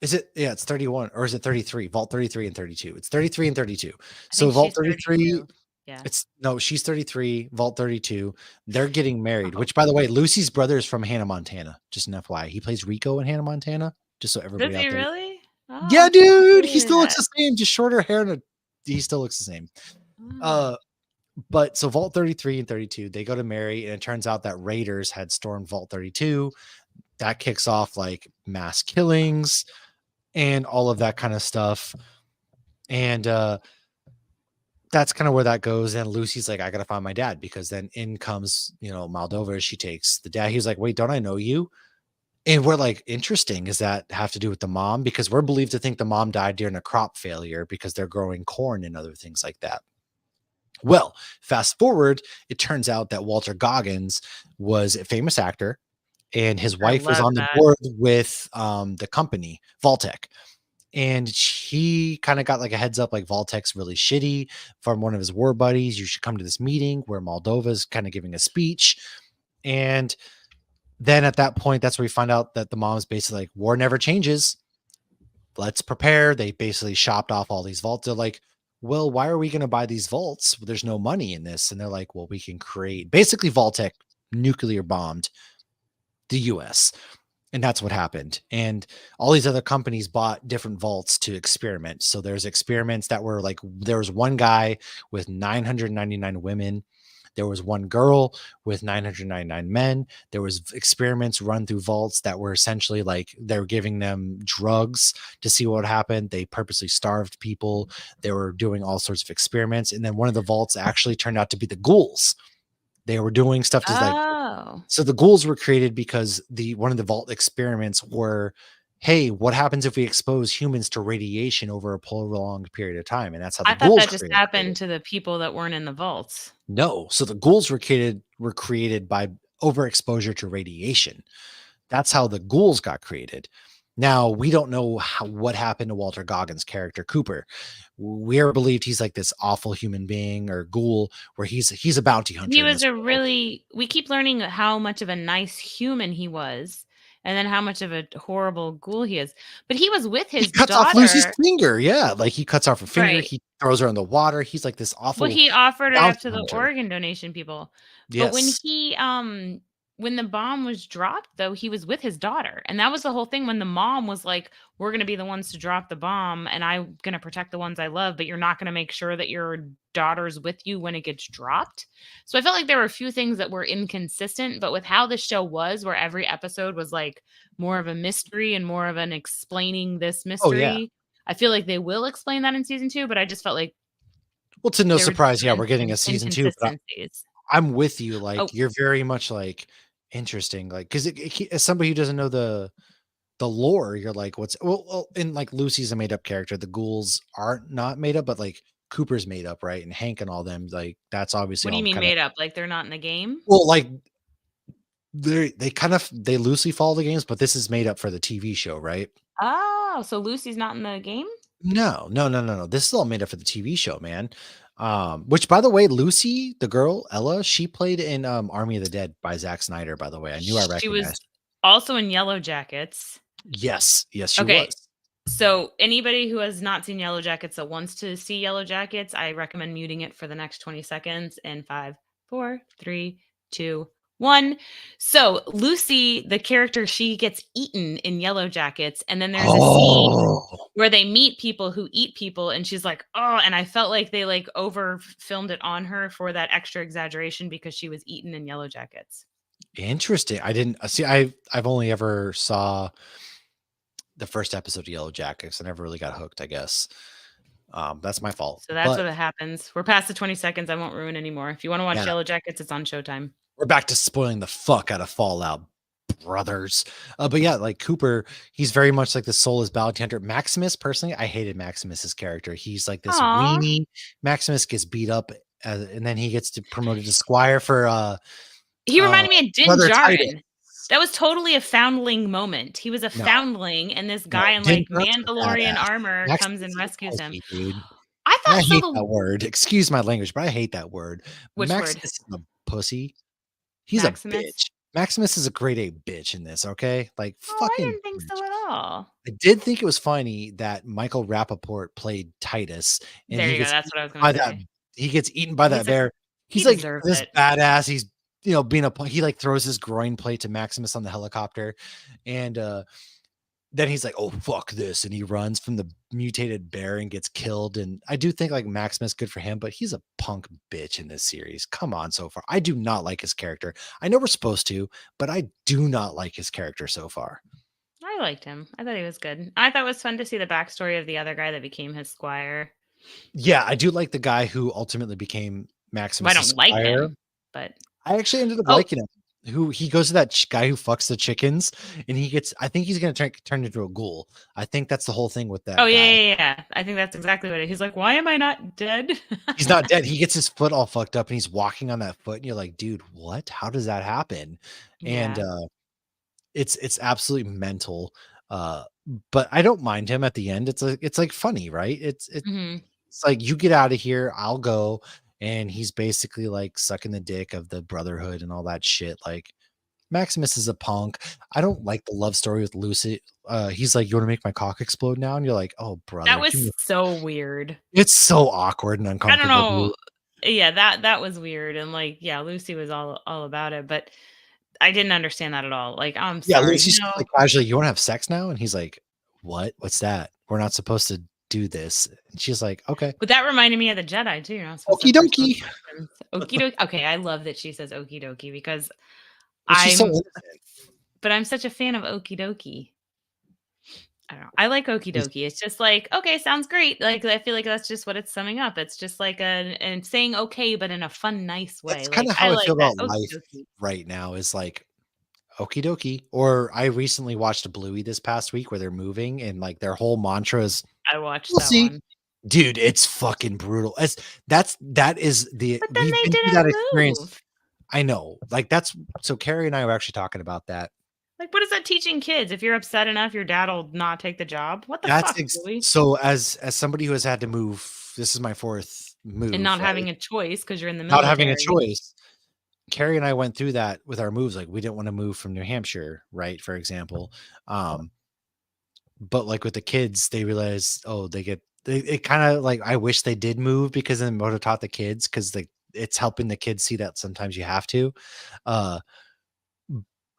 is it? Yeah, it's 31 or is it 33? Vault 33 and 32. It's 33 and 32. I So think Vault she's 33, 32. Yeah. it's no, she's 33, Vault 32. They're getting married, which by the way, Lucy's brother is from Hannah, Montana. Just an FYI. He plays Rico in Hannah, Montana. Just so Does everybody he out there. really? Oh, Yeah, I didn't dude, he see still looks that. the same, just shorter hair and he still looks the same. Oh. Uh, but so Vault 33 and 32, they go to marry, and it turns out that raiders had stormed Vault 32. That kicks off like mass killings and all of that kind of stuff. And that's kind of where that goes. And Lucy's like, I gotta find my dad, because then in comes, Moldova. She takes the dad. He's like, wait, don't I know you? And we're like, interesting. Does that have to do with the mom? Because we're believed to think the mom died during a crop failure because they're growing corn and other things like that. Well, fast forward, it turns out that Walter Goggins was a famous actor and his I wife was love on the that. board with the company, Vaultec. And he kind of got like a heads up, like Vaultec's really shitty from one of his war buddies. You should come to this meeting where Moldova's kind of giving a speech. And then at that point, that's where we find out that the mom's basically like, war never changes. Let's prepare. They basically shopped off all these vaults. They're like, well, why are we going to buy these vaults? There's no money in this. And they're like, well, we can create basically Vaultec nuclear bombed the US. And that's what happened. And all these other companies bought different vaults to experiment. So there's experiments that were like, there was one guy with 999 women. There was one girl with 999 men. There was experiments run through vaults that were essentially like they were giving them drugs to see what would happen. They purposely starved people. They were doing all sorts of experiments. And then one of the vaults actually turned out to be the ghouls. They were doing stuff to like, Oh. so the ghouls were created because one of the vault experiments were, hey, what happens if we expose humans to radiation over a prolonged period of time? And that's how the I thought ghouls that just created. happened to the people that weren't in the vaults. No, so the ghouls were created by overexposure to radiation. That's how the ghouls got created. Now we don't know what happened to Walter Goggins' character Cooper. We are believed he's like this awful human being or ghoul, where he's a bounty hunter He in was this a world. really we keep learning how much of a nice human he was, and then how much of a horrible ghoul he is. But he was with He his cuts off Lucy's daughter. finger. Yeah, like he cuts off her finger. Right. He throws her in the water. He's like this Well, awful he offered it up bounty to the hunter. organ donation people. But Yes. when the bomb was dropped, though, he was with his daughter. And that was the whole thing when the mom was like, "We're gonna be the ones to drop the bomb, and I'm gonna protect the ones I love, but you're not gonna make sure that your daughter's with you when it gets dropped." So I felt like there were a few things that were inconsistent, but with how the show was, where every episode was like more of a mystery and more of an explaining this Oh yeah. mystery. I feel like they will explain that in season 2, but I just felt like Well, to no there were just surprise, yeah, some we're getting a season two. But inconsistencies. I'm with you. Oh, Like you're very much like interesting. Like because as somebody who doesn't know the lore, you're like, what's well, and like Lucy's a made up character. The ghouls aren't not made up, but like Cooper's made up, right? And Hank and all them, like that's obviously what do you all mean kind of made up? Like they're not in the game? well, like they loosely follow the games, but this is made up for the TV show, right? Oh, so Lucy's not in the game? No, no, no, no, no. This is all made up for the TV show, man. Which by the way, Lucy, the girl, Ella, she played in Army of the Dead by Zack Snyder, by the way. I knew I She was recognized. also in Yellow Jackets. Yes, yes, she Okay, was. so anybody who has not seen Yellow Jackets that wants to see Yellow Jackets, I recommend muting it for the next 20 seconds in 5, 4, 3, 2, 1. So Lucy, the character, she gets eaten in Yellow Jackets, and then there's a scene Oh, where they meet people who eat people, and she's like, "Oh," and I felt like they, like, over filmed it on her for that extra exaggeration because she was eaten in Yellow Jackets. interesting. I didn't see. I've only ever saw the first episode of Yellow Jackets. I never really got hooked. I guess that's my fault. So that's But what happens. We're past the 20 seconds, I won't ruin anymore. If you wanna watch yeah, Yellow Jackets, it's on Showtime. we're back to spoiling the fuck out of Fallout Brothers. But yeah, like Cooper, he's very much like the soulless bounty hunter. Maximus, personally, I hated Maximus's character. He's like this Aw. weenie. Maximus gets beat up, and then he gets promoted to squire for He uh reminded me of Din Brother Titus. Djarin. That was totally a foundling moment. He was a No, foundling, and this no, guy in, Din like, John's a Mandalorian badass. armor comes Maximus and is a rescues him. pussy, dude. I And I thought so hate the that word. Excuse my language, but I hate that word. Which word? Maximus is a pussy. He's a Maximus? bitch. Maximus is a grade A bitch in this, okay? Like Oh, I fucking didn't think bitch. so at all. I did think it was funny that Michael Rappaport played Titus and There he you go, gets that's eaten what I was gonna by that say. he gets eaten by that He's a bear. he He's like deserves this it. badass. He's being he like throws his groin plate to Maximus on the helicopter and then he's like, "Oh fuck this," and he runs from the mutated bear and gets killed. And I do think like Maximus, good for him, but he's a punk bitch in this series. Come on, so far, I do not like his character. I know we're supposed to, but I do not like his character so far. I liked him. I thought he was good. I thought it was fun to see the backstory of the other guy that became his squire. Yeah, I do like the guy who ultimately became Well, I Maximus's don't like squire. him, but I actually ended up oh, liking him. who he goes to that guy who fucks the chickens, and he gets. I think he's gonna turn into a ghoul. I think that's the whole thing with Oh that yeah, guy. yeah, yeah. I think that's exactly what he's like. Why am I not dead? He's not dead. He gets his foot all fucked up, and he's walking on that foot, and you're like, dude, what? How does that happen? And Yeah. it's absolutely mental. Uh, but I don't mind him at the end. It's like funny, right? Hmm. It's like you get out of here, I'll go. And he's basically like sucking the dick of the brotherhood and all that shit. Like Maximus is a punk. I don't like the love story with Lucy. He's like, "You want to make my cock explode now?" And you're like, "Oh, That brother, was so weird. it's so awkward and I don't uncomfortable, dude." know. Yeah, that was weird. And like, yeah, Lucy was all about it, but I didn't understand that at all. Like, I'm Yeah, sorry. Lucy's just like casually, "You want to have sex now?" And he's like, "What? What's that? We're not supposed to do this." And she's like, "Okay, But that reminded me of the Jedi too. You're not supposed to okie first dokie." ask questions. Okie dokie. Okay, I love that she says okie dokie because Well, she's so I'm innocent. but I'm such a fan of okie dokie. I don't know. I like okie She's dokie. It's just like, okay, sounds great. Like I feel like that's just what it's summing up. It's just like and saying okay, but in a fun, nice way. That's Like kinda how I I like feel that. about Okie life dokie. right now is like, "Okie dokie." Or I recently watched a Bluey this past week where they're moving and, like, their whole mantra is, I watched "We'll that see." one. Dude, it's fucking brutal. That is the But then we've they been through that didn't experience. move. I know. Like, that's so Carrie and I were actually talking about that. Like, what is that teaching kids? If you're upset enough, your dad'll not take the job. What the That's fuck, Louis? so as somebody who has had to move, this is my 4th And move, not right? having a choice because 'cause you're in the Not having a military. choice. Carrie and I went through that with our moves, like, we didn't wanna move from New Hampshire, right, for example, but, like, with the kids, they realized, oh, it kinda like, I wish they did move because then it would've taught the kids because it's helping the kids see that sometimes you have to, uh,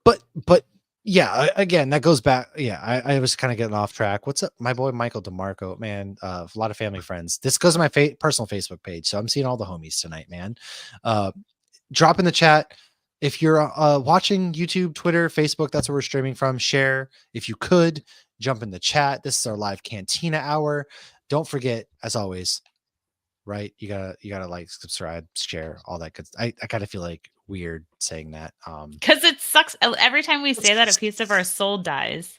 but yeah, again, that goes back yeah, I was kinda getting off track. What's up? My boy Michael DeMarco, man, a lot of family friends. This goes to my personal Facebook page, so I'm seeing all the homies tonight, man. Uh, drop in the chat if you're watching YouTube, Twitter, Facebook. That's where we're streaming from. Share if you could. Jump in the chat. This is our live Cantina hour. Don't forget, as always, right? You gotta like, subscribe, share, all that good. I kind of feel like weird saying that. 'Cause it sucks. Every time we say that, a piece of our soul dies.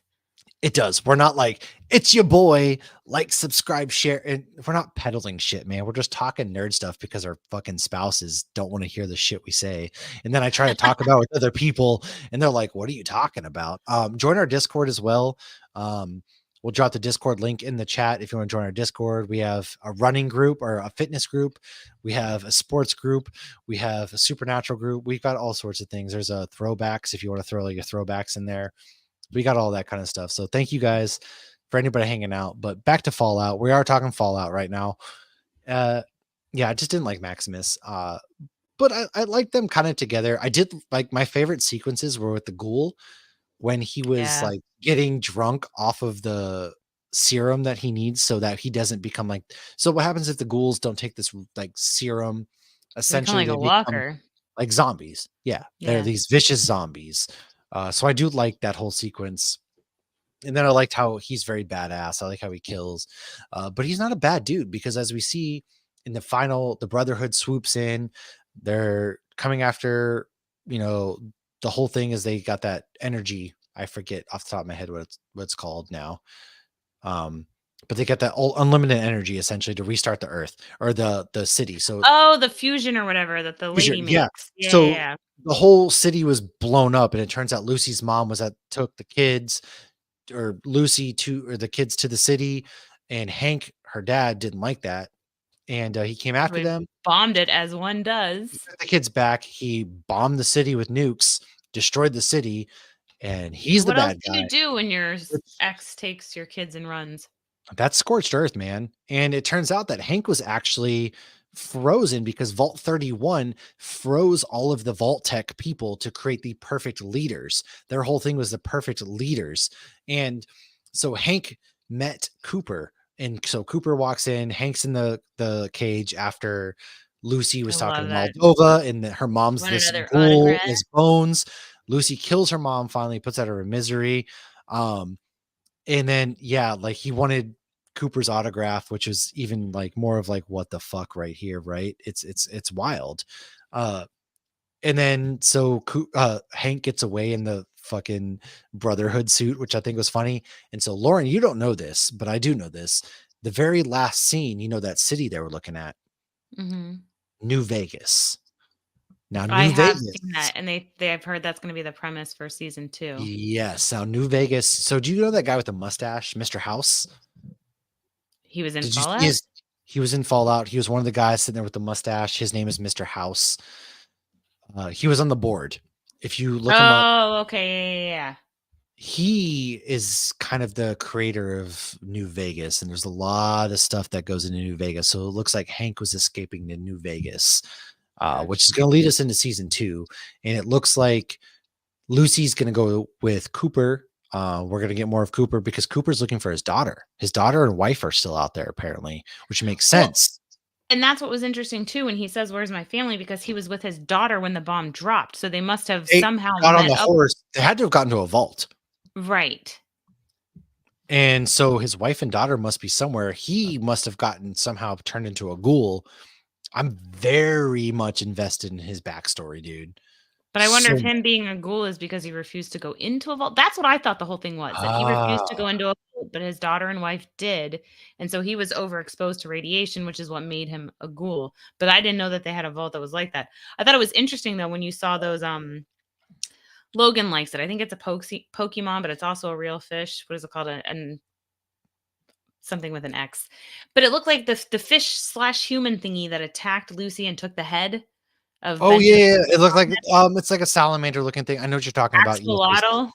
It does. We're not like, it's your boy, like, subscribe, share. And we're not peddling shit, man. We're just talking nerd stuff because our fucking spouses don't want to hear the shit we say. And then I try to talk about it with other people and they're like, what are you talking about? Join our Discord as well. We'll drop the Discord link in the chat if you want to join our Discord. We have a running group or a fitness group. We have a sports group. We have a supernatural group. We've got all sorts of things. There's a throwbacks if you want to throw your throwbacks in there. We got all that kind of stuff. So thank you guys for anybody hanging out. But back to Fallout. We are talking Fallout right now. Uh yeah, I just didn't like Maximus. But I like them kind of together. I did like my favorite sequences were with the ghoul when he was Yeah. like getting drunk off of the serum that he needs so that he doesn't become like so what happens if the ghouls don't take this like serum? They become Essentially like they a become walker. like zombies. Yeah. They're Yeah. these vicious zombies. So I do like that whole sequence. And then I liked how he's very badass. I like how he kills. But he's not a bad dude because as we see in the final, the Brotherhood swoops in. They're coming after, you know, the whole thing is they got that energy. I forget off the top of my head what it's called now. Um, but they get that unlimited energy essentially to restart the earth or the city. So Oh, the fusion or whatever that the fusion, lady yeah. makes. Yeah, yeah, So yeah. the whole city was blown up, and it turns out Lucy's mom was that took the kids or Lucy to or the kids to the city, and Hank, her dad, didn't like that, and he came So after we them. bombed it as one He does. took the kids back. He bombed the city with nukes, destroyed the city, and he's the What else bad do you guy. do when your Which ex takes your kids and runs? That's scorched earth, man. And it turns out that Hank was actually frozen because Vault 31 froze all of the Vault Tech people to create the perfect leaders. Their whole thing was the perfect leaders. And so Hank met Cooper. And so Cooper walks in, Hank's in the cage after Lucy I was talking love to that. Moldova, and her mom's Want this another ghoul autograph? as Bones. Lucy kills her mom, finally puts out her misery. Um, and then, yeah, like he wanted Cooper's autograph, which was even like more of like, what the fuck right here, right? It's wild. Uh, And then Hank gets away in the fucking Brotherhood suit, which I think was funny. And so Lauren, you don't know this, but I do know this. The very last scene, you know that city they were looking at, Mhm. New Vegas. Now I New have seen Vegas. that, and I've heard that's gonna be the premise for season 2. Yes, now New Vegas. So do you know that guy with the mustache, Mr. House? He was in Did you see Fallout? his he was in Fallout. He was one of the guys sitting there with the mustache. His name is Mr. House. He was on the board. If you look him up, Oh, okay, yeah. he is kind of the creator of New Vegas, and there's a lot of stuff that goes into New Vegas. So it looks like Hank was escaping to New Vegas, which is Gotcha. going to lead us into season 2. And it looks like Lucy's going to go with Cooper. We're going to get more of Cooper because Cooper's looking for his daughter. His daughter and wife are still out there, apparently, which makes Well, sense. and that's what was interesting too when he says, "Where's my family?" Because he was with his daughter when the bomb dropped, so they must have They somehow got on met the up. horse. They had to have gotten to a vault. Right. And so his wife and daughter must be somewhere. He must have gotten somehow turned into a ghoul. I'm very much invested in his backstory, dude. But I wonder So if him being a ghoul is because he refused to go into a vault. That's what I thought the whole thing was, that he refused to ah, go into a vault, but his daughter and wife did, and so he was overexposed to radiation, which is what made him a ghoul. But I didn't know that they had a vault that was like that. I thought it was interesting though when you saw those. Logan likes it. I think it's a Pokemon, but it's also a real fish. What is it called? And something with an X. But it looked like the fish slash human thingy that attacked Lucy and took the head of oh yeah, Benjamin. yeah, it looked like it's like a salamander looking thing. I know what you're talking about. Yes, yes. Axolotl.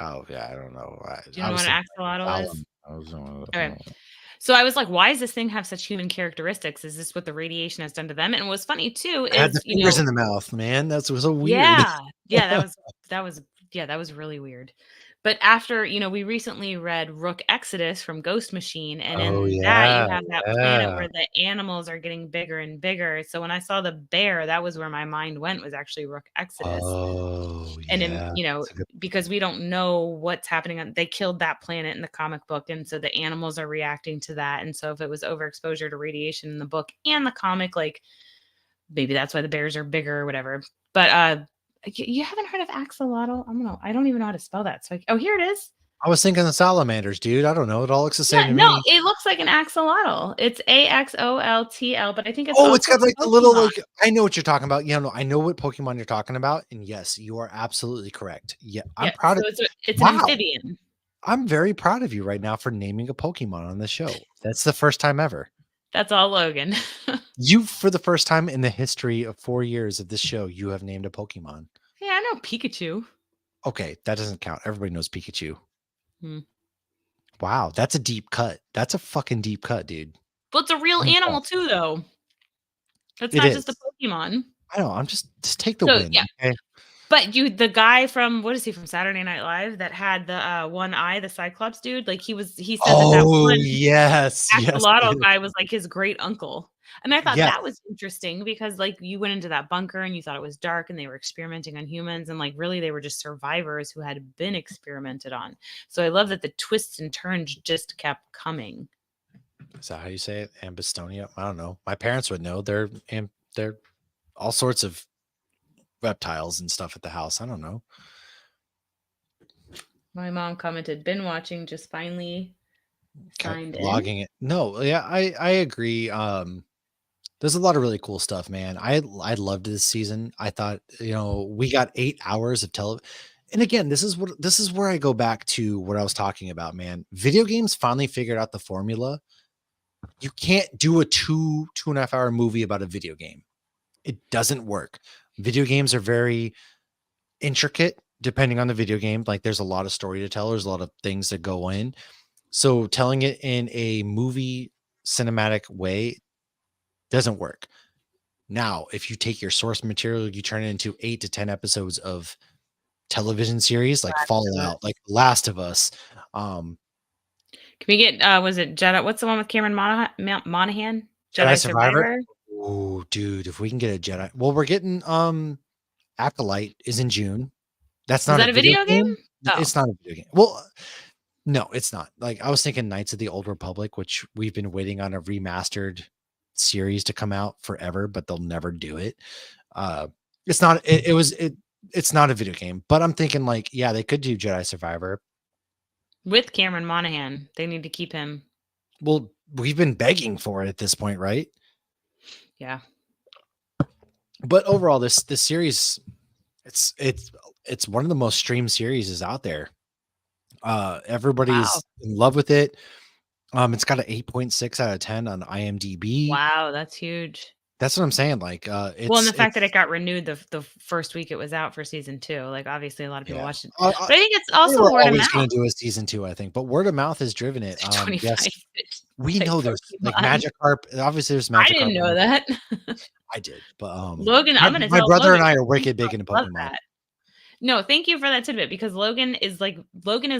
Oh yeah, I don't know. Do you I know was what an thinking axolotl like is? Okay. Alan. So I was like, why does this thing have such human characteristics? Is this what the radiation has done to them? And what's funny too Had the is, fingers in the mouth, man. That's was so weird. yeah. Yeah, that was yeah, that was really weird. But after, we recently read Rook Exodus from Ghost Machine, and Oh in that you yeah, have that planet yeah. where the animals are getting bigger and bigger. So when I saw the bear, that was where my mind went, was actually Rook Exodus. Oh And in, yeah. That's a good. because we don't know what's happening on, they killed that planet in the comic book, and so the animals are reacting to that. And so if it was overexposure to radiation in the book and the comic, like maybe that's why the bears are bigger or whatever. But you haven't heard of axolotl? I don't even know how to spell that. So oh, here it is. I was thinking the salamanders, dude. I don't know. It all looks the same Yeah, to no, me. it looks like an axolotl. It's AXOLTL, but I think it's Oh, it's also got like a the little Pokemon. like I know what you're talking about. Yeah, no, I know what Pokemon you're talking about. And yes, you are absolutely correct. Yeah, I'm Yeah, proud so of it's an wow. amphibian. I'm very proud of you right now for naming a Pokemon on the show. That's the first time ever. That's all Logan. You, for the first time in the history of 4 years of this show, you have named a Pokemon. Yeah, I know Pikachu. Okay, that doesn't count. Everybody knows Pikachu. Hmm. Wow, that's a deep cut. That's a fucking deep cut, dude. Well, it's a real I'm animal impressed. too, though. It's It not just a is. Pokemon. I know. I'm just take the So, yeah, win, okay? but the guy from, what is he, from Saturday Night Live that had the, one eye, the Cyclops dude, like, he said that Oh, one yes. Yes, I axolotl did. guy was, like, his great uncle, and I thought Yes. that was interesting because, like, you went into that bunker and you thought it was dark and they were experimenting on humans, and, like, really they were just survivors who had been experimented on. So I love that the twists and turns just kept coming. Is that how you say it? Ambistonia? I don't know. My parents would know. They're all sorts of reptiles and stuff at the house. I don't know. My mom commented, "Been watching, just finally signed in." Logging it. No, yeah, I agree. There's a lot of really cool stuff, man. I loved this season. I thought, we got 8 hours of tele and again, this is where I go back to what I was talking about, man. Video games finally figured out the formula. You can't do a 2.5 hour movie about a video game. It doesn't work. Video games are very intricate depending on the video game. Like there's a lot of story to tell, there's a lot of things that go in. So telling it in a movie cinematic way doesn't work. Now, if you take your source material, you turn it into 8 to 10 episodes of television series like Last of Fallout, like Us. Last of Us. Um, Can we get, was it Jedi, what's the one with Cameron Monaghan? Jedi Jedi Survivor. Survivor? Oh, dude, if we can get a Jedi. Well, we're getting Acolyte is in June. That's Was not a that a video video game? game. Oh, It's not a video game. Well, no, it's not. Like I was thinking Knights of the Old Republic, which we've been waiting on a remastered series to come out forever, but they'll never do it. It's not. It's not a video game, but I'm thinking like, yeah, they could do Jedi Survivor. With Cameron Monaghan. They need to keep him. Well, we've been begging for it at this point, right? Yeah. But overall, this series, it's one of the most streamed series out there. Wow. Everybody's in love with it. It's got an 8.6 out of 10 on IMDb. Wow, that's huge. That's what I'm saying. Like, Well, and the fact that it's it got renewed the first week it was out for season 2, like, obviously a lot of people yeah. watched it. But I think it's They also were word of always mouth. going to do a season 2, I think, but word of mouth has driven it. 25 Yes, we like know there's like Pokemon. Magikarp. Obviously, there's I Magikarp. didn't know that. I did, but Logan, I'm gonna my tell brother Logan, and I are he's wicked big into gonna love Pokemon. that. No, thank you for that tidbit because Logan is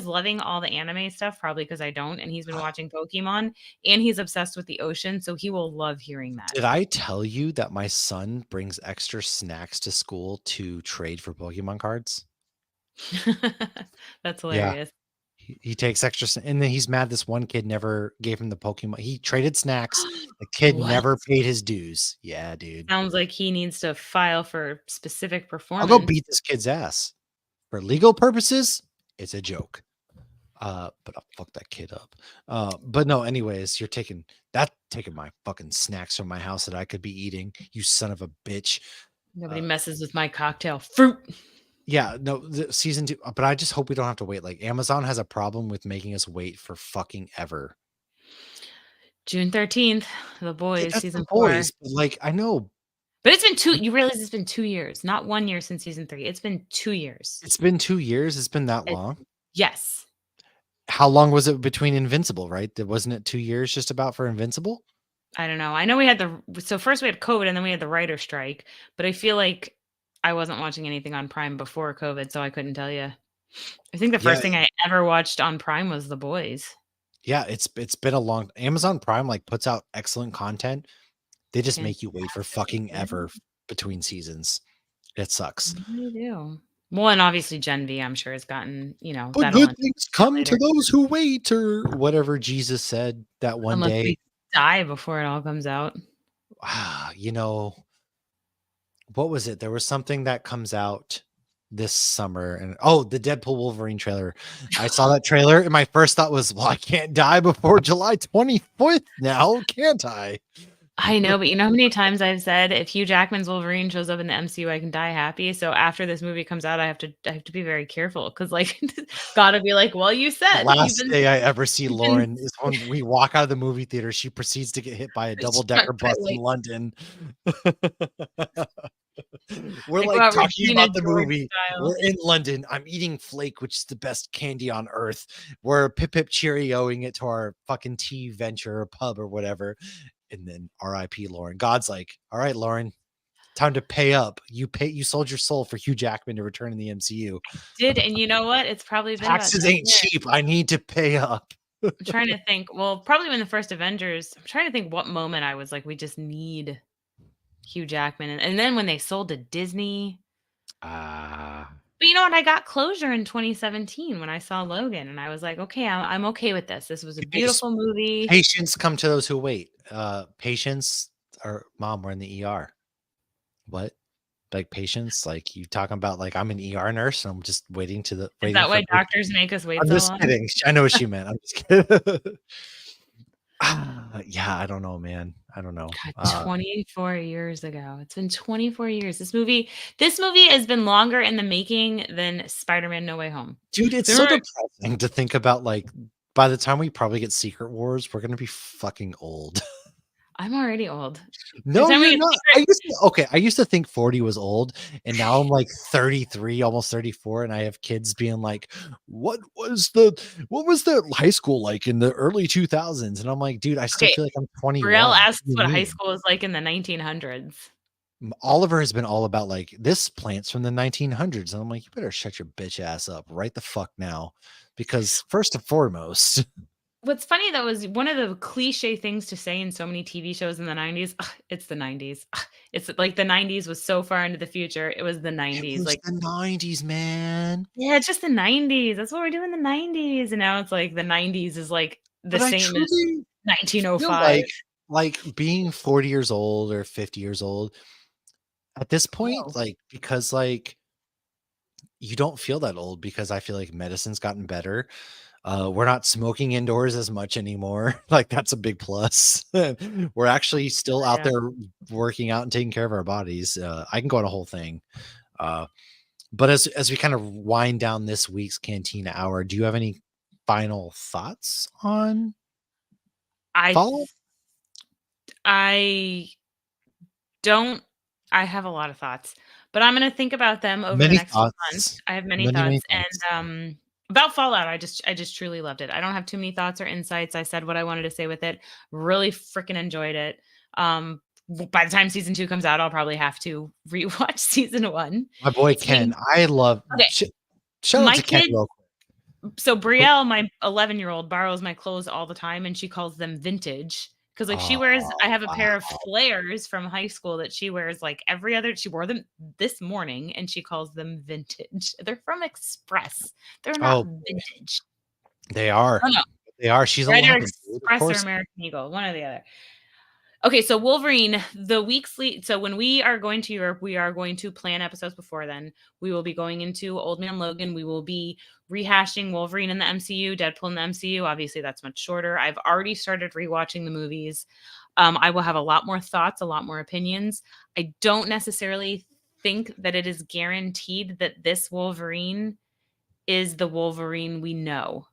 loving all the anime stuff, probably because I don't, and he's been watching Pokemon, and he's obsessed with the ocean, so he will love hearing that. Did I tell you that my son brings extra snacks to school to trade for Pokemon cards? That's Yeah. hilarious. He takes extra, and then he's mad this one kid never gave him the Pokemon. He traded snacks. The kid What? never paid his dues. Yeah, dude. Sounds like he needs to file for specific I'll go performance. beat this kid's ass. For legal purposes, it's a joke. But I'll fuck that kid up. But no, anyways, you're taking my fucking snacks from my house that I could be eating, you son of a bitch. Nobody messes with my cocktail fruit. Yeah, no, the season 2, but I just hope we don't have to wait. Like, Amazon has a problem with making us wait for fucking ever. June 13th, The Yeah, Boys that's The season 4. Boys, but, like, I know But it's been 2 you realize it's been 2 years, not 1 year since season 3. It's been 2 years. it's been 2 years, it's been that It long? Yes. How long was it between Invincible, right? Wasn't it 2 years just about for Invincible? I don't know. I know we had so first we had COVID and then we had the writer strike, but I feel like I wasn't watching anything on Prime before COVID, so I couldn't tell you. I think the Yeah, first thing I ever watched on Prime was The Boys. yeah, it's been a long Amazon Prime, like, puts out excellent content. They just make you wait for Fantastic, fucking yeah. ever between seasons. It sucks. They really do. Well, and obviously Gen V, I'm sure, has gotten, But that'll good end things come to later. those who wait, or whatever Jesus said that one Unless day. we die before it all comes out. You know, what was it? There was something that comes out this summer, and the Deadpool Wolverine trailer. I saw that trailer, and my first thought was, well, I can't die before July 24th now, can't I? I know, but you know how many times I've said if Hugh Jackman's Wolverine shows up in the MCU, I can die happy. So after this movie comes out, I have to be very careful because like gotta be like, well, you The said last day I ever see you've been Lauren is when we walk out of the movie theater. She proceeds to get hit by a struck double-decker by bus in lightning. London. We're I go like out talking Regina about the George movie. style. We're in London. I'm eating flake, which is the best candy on earth. We're pip pip cheerioing it to our fucking tea venture or pub or whatever. And then R.I.P. Lauren. God's like, all right, Lauren, time to pay up. You sold your soul for Hugh Jackman to return in the MCU. Did and you know what? It's probably been about Taxes 10 ain't years. cheap. I need to pay up. I'm trying to think. Well, probably when the first Avengers. I'm trying to think what moment I was like, we just need Hugh Jackman. And then when they sold to Disney. Ah. But you know what? I got closure in 2017 when I saw Logan, and I was like, okay, I'm okay with this. This was a beautiful movie. Patience come to those who wait. Patience or mom, we're in the ER. What? Like patience? Like you talking about like I'm an ER nurse and I'm just waiting Is that for why doctors make us wait I'm so just long? kidding. I know what she meant. I'm just kidding. Yeah, I don't know, man. I don't know. God, 24 years ago. It's been 24 years. This movie has been longer in the making than Spider-Man No Way Home. Dude, it's so Remember depressing to think about like by the time we probably get Secret Wars, we're gonna be fucking old. I'm already old. By the No, time we you're get not. Secret I used to think 40 was old, and now I'm like 33, almost 34, and I have kids being like, what was the high school like in the early 2000s?" And I'm like, "Dude, I still Okay, feel like I'm Brielle 21." asks What do what you high mean? school is like in the 1900s. Oliver has been all about like this plant's from the 1900s, and I'm like, "You better shut your bitch ass up right the fuck now." Because first and foremost, What's funny though is one of the cliche things to say in so many TV shows in the 90s, "Ugh, it's the 90s." Ugh, it's like the 90s was so far into the future. It was the it 90s. was Like, the 90s, man. yeah, it's just the 90s. That's what we're doing in the 90s. And now it's like the 90s is like the But I same as truly feel 1905. like being 40 years old or 50 years old, At this point, Oh, like, because like you don't feel that old because I feel like medicine's gotten better. We're not smoking indoors as much anymore. Like that's a big plus. We're actually still out yeah. there working out and taking care of our bodies. I can go on a whole thing. Uh, but as we kind of wind down this week's Cantina Hour, do you have any final thoughts on I follow? th- I don't I have a lot of thoughts, but I'm gonna think about them over the Many next few months. thoughts. I have many Many thoughts, thoughts. and, about Fallout, I just truly loved it. I don't have too many thoughts or insights. I said what I wanted to say with it. Really freaking enjoyed it. By the time season 2 comes out, I'll probably have to rewatch season 1. My boy Speaking Ken. I love Okay, shout out my to Ken kid real so quick. Brielle, my 11-year-old, borrows my clothes all the time, and she calls them vintage. Because like, she Oh, wears I have a pair of wow. flares from high school that she wears, like, every other she wore them this morning, and she calls them vintage. They're from Express. They're not Oh, vintage. they are. Oh, no. They are. She's They're either 11, dude. Of Express or course. American Eagle, one or the other. Okay, so Wolverine, the weeks lead so when we are going to Europe, we are going to plan episodes before then. We will be going into Old Man Logan. We will be rehashing Wolverine in the MCU, Deadpool in the MCU. Obviously, that's much shorter. I've already started rewatching the movies. I will have a lot more thoughts, a lot more opinions. I don't necessarily think that it is guaranteed that this Wolverine is the Wolverine we know.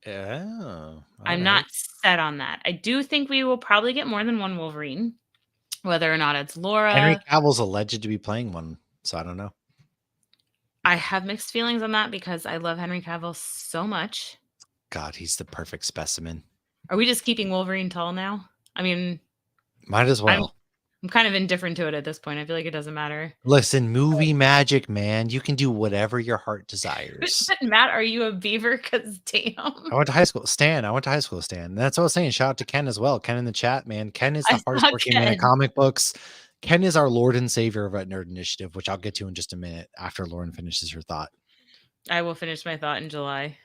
Oh, I'm not alright. set on that. I do think we will probably get more than one Wolverine. Whether or not it's Henry Laura, Cavill's alleged to be playing one, so I don't know. I have mixed feelings on that because I love Henry Cavill so much. God, he's the perfect specimen. Are we just keeping Wolverine tall now? I mean, Might as I'm well. I'm kind of indifferent to it at this point. I feel like it doesn't matter. Listen, movie magic, man. You can do whatever your heart desires. But Matt, are you a beaver? Because damn, I went to high school. Stan. I went to high school, Stan. That's what I was saying. Shout out to Ken as well. Ken in the chat, man. Ken is I the hardest saw working man of Ken. comic books. Ken is our Lord and Savior of Nerd Initiative, which I'll get to in just a minute after Lauren finishes her thought. I will finish my thought in July.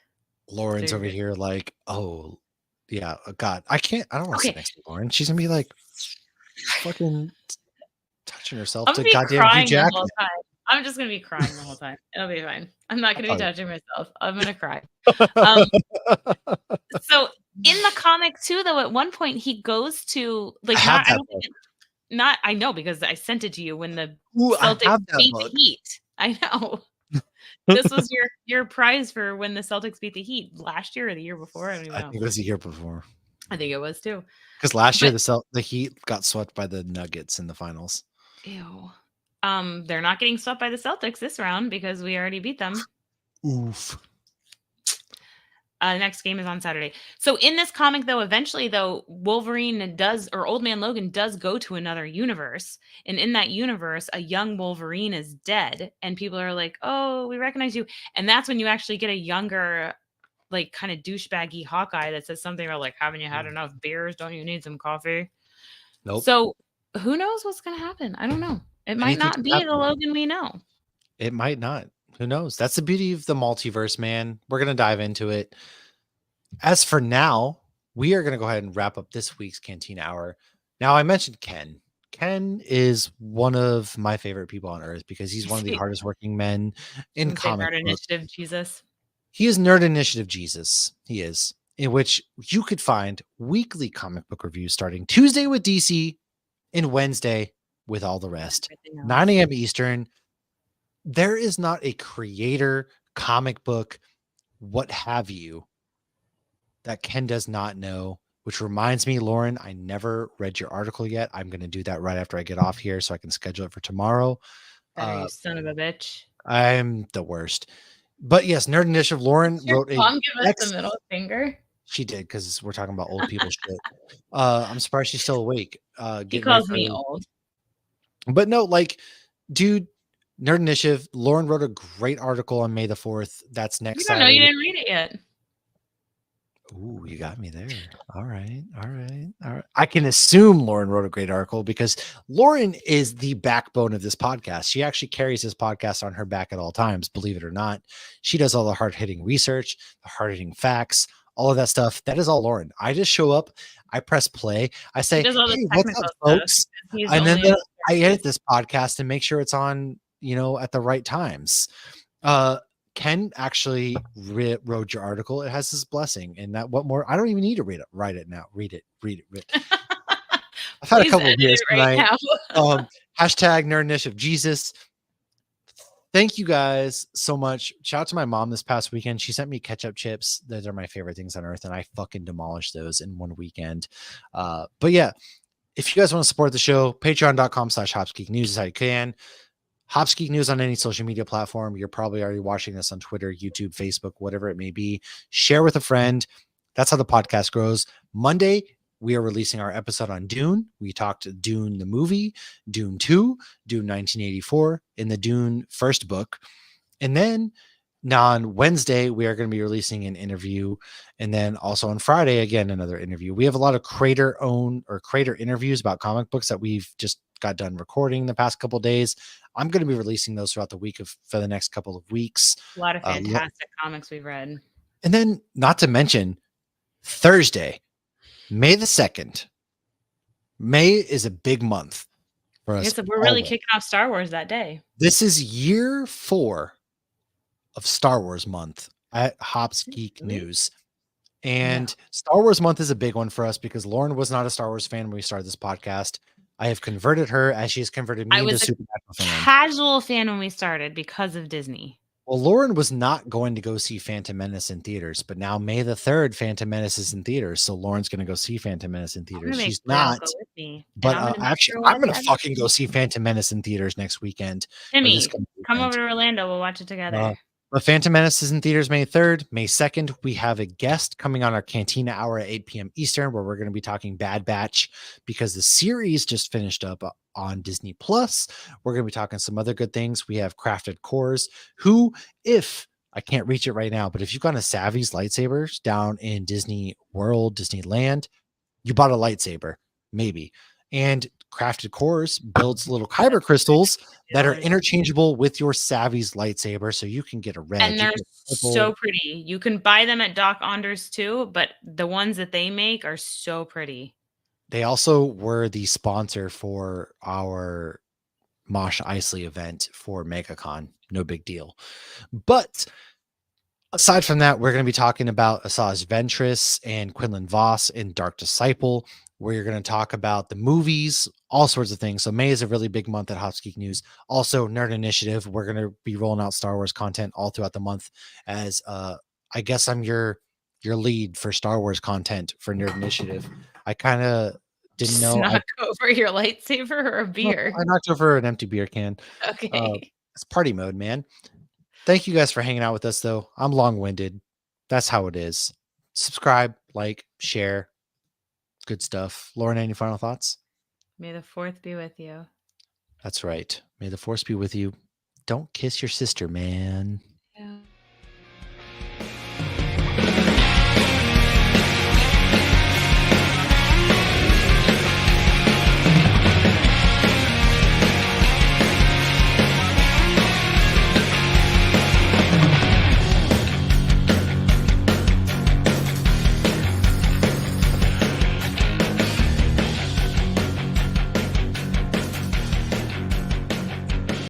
So Lauren's you're over good. here like, oh, yeah, God. I don't want to sit Okay, next to Lauren. She's going to be like fucking touching herself I'm gonna to be goddamn Hugh crying the whole Jackman. time. I'm just gonna be crying the whole time. It'll be fine. I'm not I gonna be thought touching myself. I'm gonna cry. Um, so in the comic too, though, at one point he goes to I like have not I that don't think book. not I know because I sent it to you when the Ooh, I Celtics have that beat the book. Heat. I know. This was your prize for when the Celtics beat the Heat last year or the year before. I don't even I know. think it was the year before. I think it was too. Because last year But the Heat got swept by the Nuggets in the finals. ew. They're not getting swept by the Celtics this round because we already beat them. Oof. Next game is on Saturday. So in this comic, though, eventually, though, Wolverine does, or Old Man Logan does go to another universe. And in that universe, a young Wolverine is dead. And people are like, oh, we recognize you. And that's when you actually get a younger, like, kind of douchebaggy Hawkeye that says something about, like, haven't you had enough beers? Don't you need some coffee? Nope. So who knows what's going to happen? I don't know. It might Anything not could be the happen. Logan we know. It might not. Who knows? That's the beauty of the multiverse, man. We're gonna dive into it. As for now, we are gonna go ahead and wrap up this week's Cantina Hour. Now, I mentioned Ken. Ken is one of my favorite people on earth because he's one of the hardest working men in Say comic Nerd book. Initiative, Jesus. He is Nerd Initiative Jesus. He is, in which you could find weekly comic book reviews starting Tuesday with DC and Wednesday with all the rest. Everything 9 else. a.m. Eastern. There is not a creator, comic book, what have you, that Ken does not know. Which reminds me, Lauren, I never read your article yet. I'm going to do that right after I get off here so I can schedule it for tomorrow. Better, you son of a bitch. I'm the worst. But yes, Nerd Initiative, Lauren Did your wrote a mom give us the next. middle finger? She did because we're talking about old people shit. I'm surprised she's still awake. She Getting ready calls for, me old. but no, like, dude, Nerd Initiative. Lauren wrote a great article on May the 4th. That's You next don't know, you Saturday. didn't read it yet. Ooh, you got me there. All right. All right. All right. I can assume Lauren wrote a great article because Lauren is the backbone of this podcast. She actually carries this podcast on her back at all times, believe it or not. She does all the hard hitting research, the hard hitting facts, all of that stuff. That is all Lauren. I just show up, I press play, I He say, does all the hey, what's up, technical stuff folks? 'cause he's And then only an I edit this podcast and make sure it's on, at the right times. Uh, Ken actually wrote your article. It has his blessing, and that what more? I don't even need to read it. Write it now. Read it. I've had a Please couple of edit beers it right tonight. now. Hashtag Nerd Initiative Jesus. Thank you guys so much. Shout out to my mom this past weekend. She sent me ketchup chips. Those are my favorite things on earth, and I fucking demolished those in one weekend. But yeah, if you guys want to support the show, patreon.com/HopsGeekNews is how you can. Hops Geek News on any social media platform. You're probably already watching this on Twitter, YouTube, Facebook, whatever it may be. Share with a friend. That's how the podcast grows. Monday, we are releasing our episode on Dune. We talked Dune the movie, Dune 2, Dune 1984, in the Dune first book. And then on Wednesday, we are going to be releasing an interview. And then also on Friday, again, another interview. We have a lot of creator interviews about comic books that we've just got done recording the past couple of days. I'm going to be releasing those throughout the week for the next couple of weeks. A lot of fantastic comics we've read. And then not to mention Thursday, May the 2nd. May is a big month for us. We're really kicking off Star Wars that day. This is year 4 of Star Wars month at Hops Geek News. And Star Wars month is a big one for us because Lauren was not a Star Wars fan when we started this podcast. I have converted her as she has converted me into a Supernatural fan. Casual fan when we started because of Disney. Well, Lauren was not going to go see Phantom Menace in theaters, but now May the 3rd, Phantom Menace is in theaters. So Lauren's going to go see Phantom Menace in theaters. She's not. But actually, I'm going to fucking go see Phantom Menace in theaters next weekend. Timmy, come over to Orlando. We'll watch it together. But Phantom Menace is in theaters May 3rd. May 2nd, we have a guest coming on our Cantina hour at 8 p.m. Eastern, where we're going to be talking Bad Batch because the series just finished up on Disney Plus. We're going to be talking some other good things. We have Crafted Cores, who, if I can't reach it right now, but if you've gone to Savvy's Lightsabers down in Disney World, Disneyland, you bought a lightsaber, maybe. And Crafted Cores builds little kyber crystals that are interchangeable with your Savvy's lightsaber, so you can get a red. And they're so pretty. You can buy them at Doc Onders too, but the ones that they make are so pretty. They also were the sponsor for our Mosh Isley event for MegaCon. No big deal. But aside from that, we're going to be talking about Asajj Ventress and Quinlan Voss in Dark Disciple, where you're going to talk about the movies, all sorts of things. So May is a really big month at Hops Geek News. Also, Nerd Initiative. We're going to be rolling out Star Wars content all throughout the month. As I guess I'm your lead for Star Wars content for Nerd Initiative. I kind of didn't know. Knock over your lightsaber or a beer? I knocked over an empty beer can. Okay. It's party mode, man. Thank you guys for hanging out with us, though. I'm long-winded. That's how it is. Subscribe, like, share. Good stuff. Lauren, any final thoughts? May the 4th be with you. That's right. May the Force be with you. Don't kiss your sister, man.